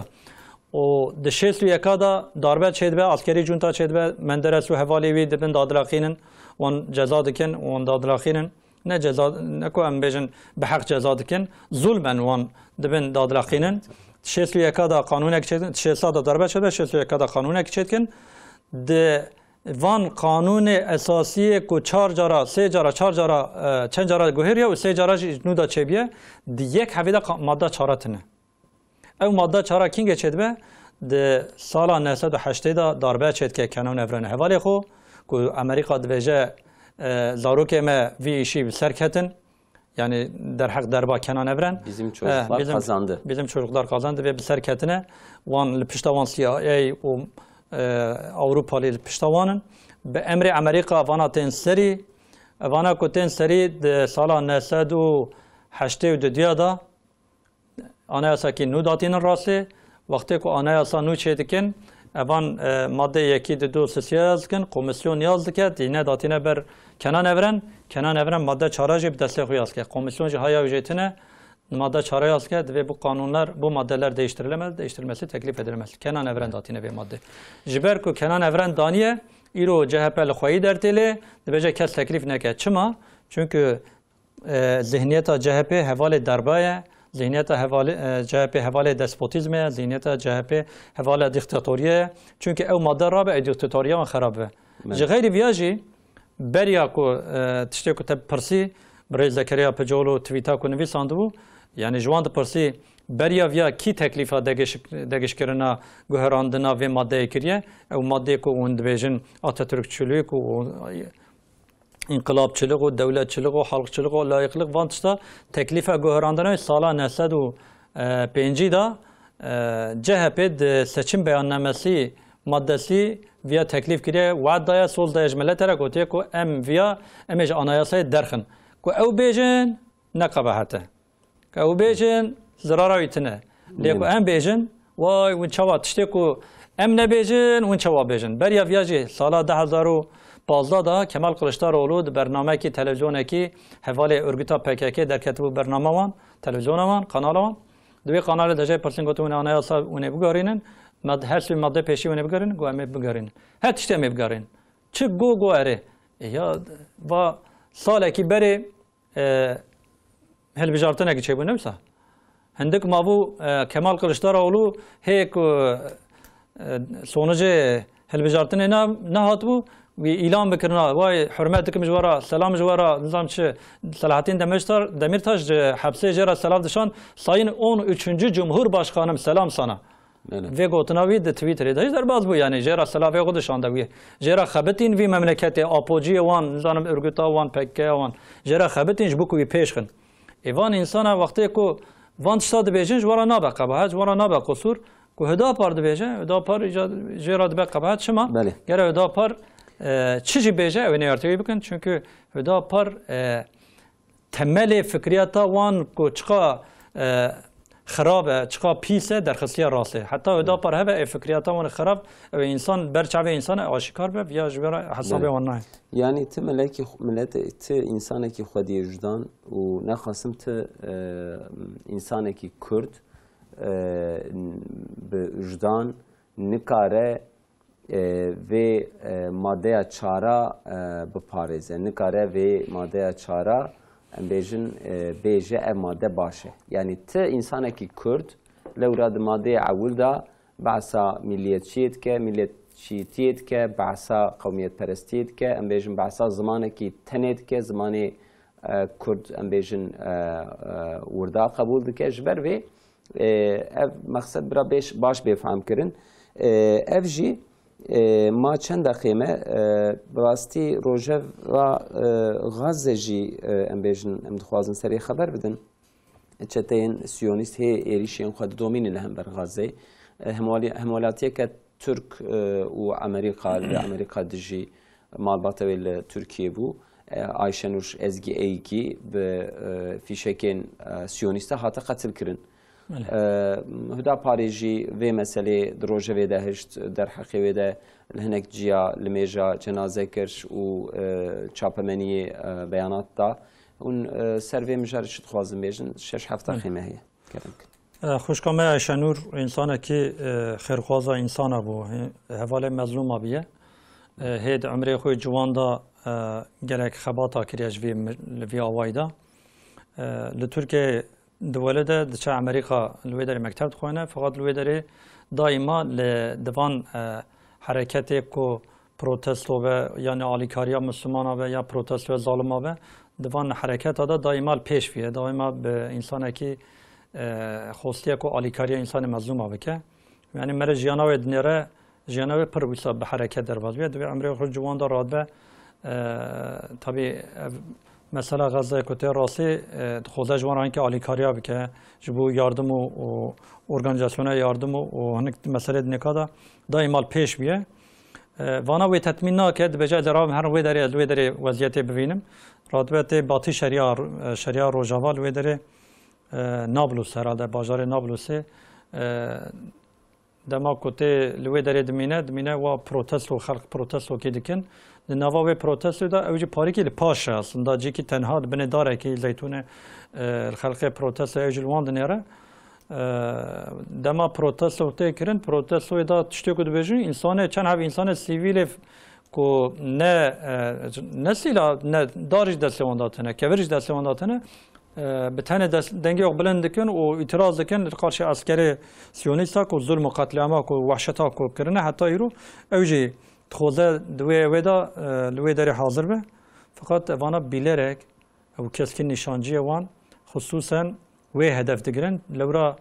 o de 61 da darbe çedbe askeri junta çedbe Menderes ve Hevalevi dibin dadlaqinin on ceza dikin on dadlaqinin ne ceza ne ko ambejin be hak ceza dikin zulmen on dibin dadlaqinin 61 da kanuna çedin 60 da darbe çedbe 61 da kanuna çedkin de وان قانون اساسی کو 4 جارا 3 جارا 4 جارا چند جارا گوهریه و 3 جارا جنو دا چبیه دی یک هفته ماده 4 تنه او ماده 4 کینگ چدبه د سال 1980 دا darbe چد که کنون افران حوالی خو کو امریکا دوجه زاروک ما وی işi سرکتن yani der hak derba kenan evren bizim çocuklar kazandı. Bizim çocuklar kazandı ve bir serketine van lipiştavan CIA o Avrupalı piştavanın به امر امریکا وانا تنسری وانا کو تنسری د سال 1982 دا آنایاسا کی نو داتین راسه وقتی کو آنایاسا نو چیدکن اوان ماده یکی دو سسیا یاز کن کمیسیون یاز دکد اینه داتینه بر کنان اورن ماده 4 جب دسته خو یاز که کمیسیون جه های وجهتنه ماده 4 yaz ked ve bu kanunlar, bu maddeler değiştirilmesi teklif edilemez. Kenan Evren datine ve madde. Jiber ku Kenan Evren daniye, iro CHP'li xoyi derteli, dibece kes teklif neke. Çıma? Çünkü zihniyeta CHP hevale darbaya, zihniyeta CHP hevale despotizme, zihniyeta CHP hevale diktatoriye. Çünkü ev madde rabe diktatoriye ve xarabe. Jigayri viyaji, beriya ku tişte ku teb persi, برای زکریا پجولو توییتا کو نویساند بو یعنی جوان پرسی بریا ویا کی تکلیفا دگش کرنا گهراندنا و ماده کریه او ماده کو اون دبیجن آتاتürkçülük و انقلابçılık و devletçilik و halkçılık و layıklık vantışta teklife gehirandana sala nesed و penci da CHP seçim beyannamesi maddesi via teklif kiriye vaad daya sol daya jmeletere gotiye ko em via emej anayasayı derxin کو او بیجن نقبهته که او بیجن ضرر ایتنه لیکو ام بیجن وای ون چوا تشتی کو ام نبیجن ون چوا بیجن بریا ویاجی سال 2015 دا کمال کلشداروğlu برنامه کی تلویزیون کی حواله örgüta PKK در کتب برنامه وان تلویزیون وان کانال وان دوی کانال دجای پرسین گوتو اون آنایاسا اون بگارینن مد هر سوی ماده پیشی اون بگارین گو ام بگارین هت تشتی ام بگارین چه گو اره یا و ساله کی بری هل بجارتنا کی چه بنمسا هندک مابو کمال کلشداروğlu هیک sonucu هل بجارتنا نه هات بو و اعلام بکرنا وای حرمتك مجوارا سلام مجوارا نظام چه صلاحتین دمیرتاش حبسه جرا سلام دشان sayın 13. Cumhurbaşkanım selam sana ve gotnavi de Twitter'da der baz bu yani jera selam ve godşanda vi jera xabetin vi memleketi apoji wan zanım örgüta wan PKK wan jera xabetin bu ku peşxin evan insana vakti ku van stad bejin jwara na baqabahat jwara na baqusur ku heda par de beje heda par jera de baqabahat şema gere heda par çici beje evine yartıya bakın çünkü heda par temeli fikriyata wan ku çıka خرابه چقا پیسه در خصیه راسته حتی ادا پر هوا فکریات وان خراب و انسان برچاوه انسان آشکار به یا جبر حسابه وان نه یعنی ته ملکی ملت ته انسانی که خودی وجدان و نخواستم ته انسانی که کرد به وجدان نکاره و ماده چارا بپارزه نکاره و ماده چارا بیجن بیجه ماده باشه یعنی ته انسان کی کرد لوراد ماده اول دا بعثا ملیتچیت که ملیتچیتیت که بعثا قومیت پرستیت که ام بیجن بعثا زمانه کی تنید که زمانی کرد ام بیجن وردا قبول دکه جبر و مقصد برا باش بفهم کرن اف جی ما چند دقیقه باستی روژه و غزه جی ام بیشن ام دخوازن سری خبر بدن چتین سیونیست هی ایریشین خود دومین لهم بر غزه همولاتی که ترک و امریکا دجی مالباته ویل ترکیه بو آیشنوش ازگی ایگی به فیشکین سیونیست هاتا قتل کرن هدا پاریجی و مسئله دروژه و دهشت در حقیقت ده هنگ جیا لمیجا جنازه کرش و چاپمنی بیانات دا اون سروی مجارش خوازم بیشن 6 هفته خیمه هیه خوشکامه شنور انسان که خیرخوازه انسان بو حواله مظلوم بیه هید عمره خوی جوان دا گلک خباتا کریش وی آوائی دا لترکیه دولده دچه امریکا لوی داری مکتب خوانه فقط لوی داری دائما لدوان حرکتی کو پروتستو و یعنی آلیکاریا مسلمان و یا پروتستو ظالم و دوان حرکت دا دائما پیش فیه دائما به انسان کی خوستیه کو آلیکاریا انسان مظلوم و که یعنی مره جیانا و دنیره جیانا و پر ویسا به حرکت در باز بیه دوی امریکا خود جوان دا راد به طبی مثلا غزه کته راسی خوزه جوان که آلیکاریا بکه جبو یاردم و ارگانیزاسیون یاردم و هنگ مسئله نکادا دائما پیش بیه وانا وی تطمین نکرد بجای درام هر وی داری وضعیت ببینم راتبت باتی شریعه روجاوال وی داری نابلس هراده بازار نابلس دما کوته لوی داره دمینه و پروتست و خلق پروتست و کی دکن نوا و پروتست دا اوج پاری کی پاش اصلا جی کی تنها بن داره کی زیتون الخلق پروتست اوج الوان دنیره دما پروتست و تکرن پروتست و دا تشتی کد بجی انسان چند هاو انسان سیویل کو نه سیلا نه دارج دستوان داتنه کورج دستوان داتنه به تنه دنگی بلند کن و اعتراض کن قارش عسکری سیونیستا کو ظلم و قتل کو وحشتا کو کرنه حتی ایرو اوجی خوزه دوی ودا لوی داری حاضر به فقط وانا بیلرک او کسکی نشانجی وان خصوصا وی هدف دگرن لورا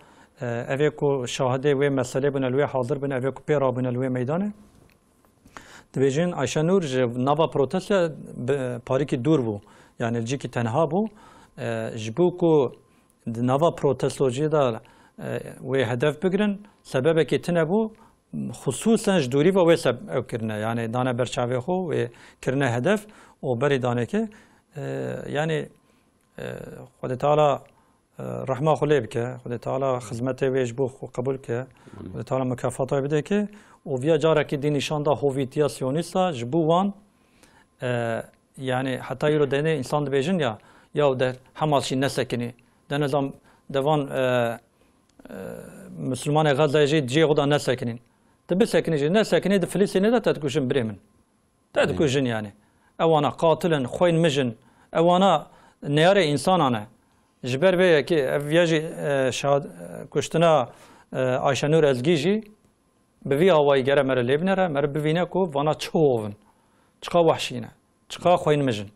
اوی کو شاهده وی مسئله بنا لوی حاضر بنا اوی کو پیرا بنا لوی میدانه دویجین عایشه نور نوا پروتست پاری کی دور بو یعنی الجی کی تنها بو جبو کو نوا پروتستوجی دا وی هدف بگرن سبب کی تنبو خصوصا جدوری و وی سبب کرنه یعنی دانه برچاوی خو و کرنه هدف و بری دانه که یعنی خود تعالی رحمه خلی بکه خود تعالی خدمت وی جبو قبول که خود تعالی مکافات بده که و ویا جاره که دی نشان دا هویتیا سیونیستا جبو وان یعنی حتی یرو دینه انسان بیجن یا در همالشی نسکنی در نظام دوان مسلمان غزه جی خدا نسکنین تبي ساكنين ناس ساكنين في فلسطين لا تتكوشن بريمن تتكوشن يعني اوانا قاتلا خوين مجن اوانا نيار انسان انا جبر بي كي فياجي شاد كشتنا عایشه نور ازگیجی بوی آوای گره مر لیبنره مر بوینه کو وانا چوون چقا وحشینه چقا خوين مجن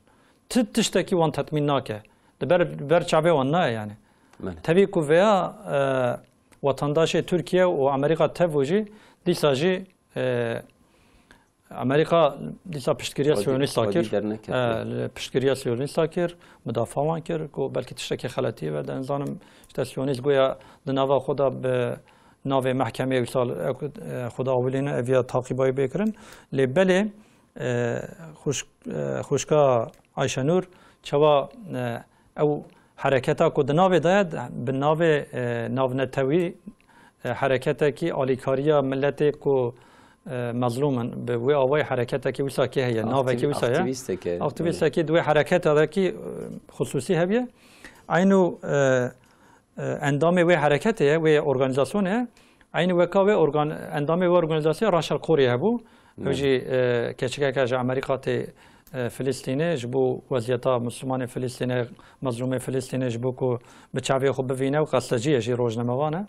تشتكي وان تطمين ناكه بر چاوه وان نه يعني تبي کو ويا وطنداش تركيا وامريكا تفوجي دیسا جی امریکا دیسا پشتگیری سیونیست کر پشتگیری سیونیست کر مدافعان کر کو بلکه تشتکی خلاتی و دنزانم سیونیست گویا دنوا خدا به ناو محکمه وصال خدا اولین اویا تعقیبای بکرن لبله خوشکا عایشه نور چوا او حرکتا کو دناو داید به ناو نتوی حرکتی که آلیکاریا ملتی کو مظلومن به وی آوای حرکتی که وسا که هی ناوی که وسا یا اکتیویستی که دوی حرکت داره که خصوصی هبیه اینو اندام وی حرکتیه وی ارگانیزاسیونه اینو وکاوی اندام وی ارگانیزاسیون راشل قوری هبو وجی کچکه که امریکا تی فلسطینه جبو وضعیت مسلمان فلسطینه مظلوم فلسطینه جبو کو به چاوی خوب ببینه و قصدجیه جی روزنامه‌وانه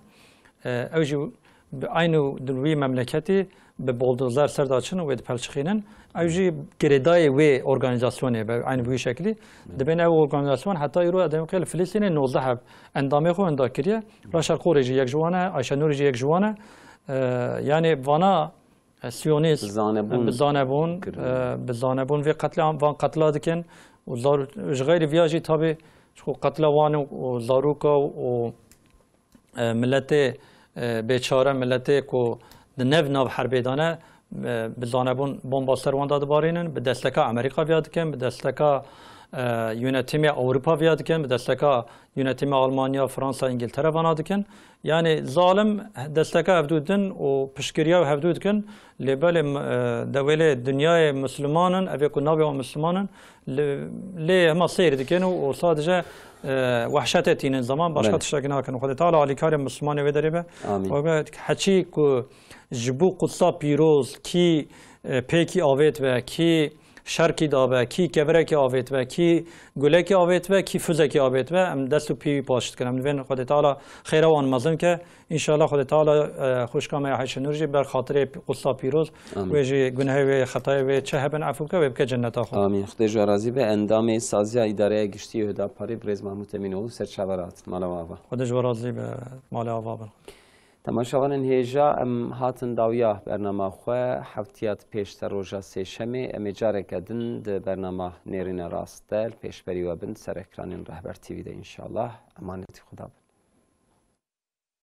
اوجی اینو دلوی مملکتی به بولدوزر سرداچن و به پلچخینن اوجی گردای وی ارگانیزاسیونه به این وی شکلی دبین او ارگانیزاسیون حتی ایرو ادم قیل فلسطین 19 اندامه خو انداکریه راشل قوریجی یک جوانه عایشه نوریجی یک جوانه یعنی وانا سیونیست بزانبون وی قتل وان قتل دکن و غیر ویاجی تابع قتل وان و زاروکا و ملت بیچاره ملت کو نو حربی دانه بزانبون بمباستر وان داد بارینن به دستکا امریکا ویاد کن به دستکا یونتیم اروپا ویاد کن به دستکا یونتیم آلمانیا فرانسه انگلترا وان داد کن یعنی ظالم دستکا افدودن و پشکریا افدود کن لبل دوله دنیای مسلمانن اوی کو ناوی مسلمانن لی هم سیر دکن و صادجه وحشت تین زمان باشد شکن کن خود تعالی علی کار مسلمان و دریبه و حچی کو جبو قصا پیروز کی پیکی آویت و کی شرکی دابه کی کبره کی آویت و کی گله کی آویت و کی فوزه کی آویت و ام دستو پی پاشت کنم نوین خود تعالی خیره وان مزم که ان شاء الله خود تعالی خوشکام عایشه نورجی بر خاطر قصا پیروز و جی گناه و خطای و چه هبن عفو که و بک جنت آخو آمین خدای راضی به اندام سازی اداره گشتی هدا پاری برز محمود امینو سرچاورات مال آوا خدای راضی به مال آوا تماشاوان هیجا ام هاتن داویا برنامه خو هفتیات پیشتر روزا سه شمه ام جاره کدن د برنامه نرین راستل پیش بری و بند سر اکران رهبر تیوی ده ان شاء الله امانت خدا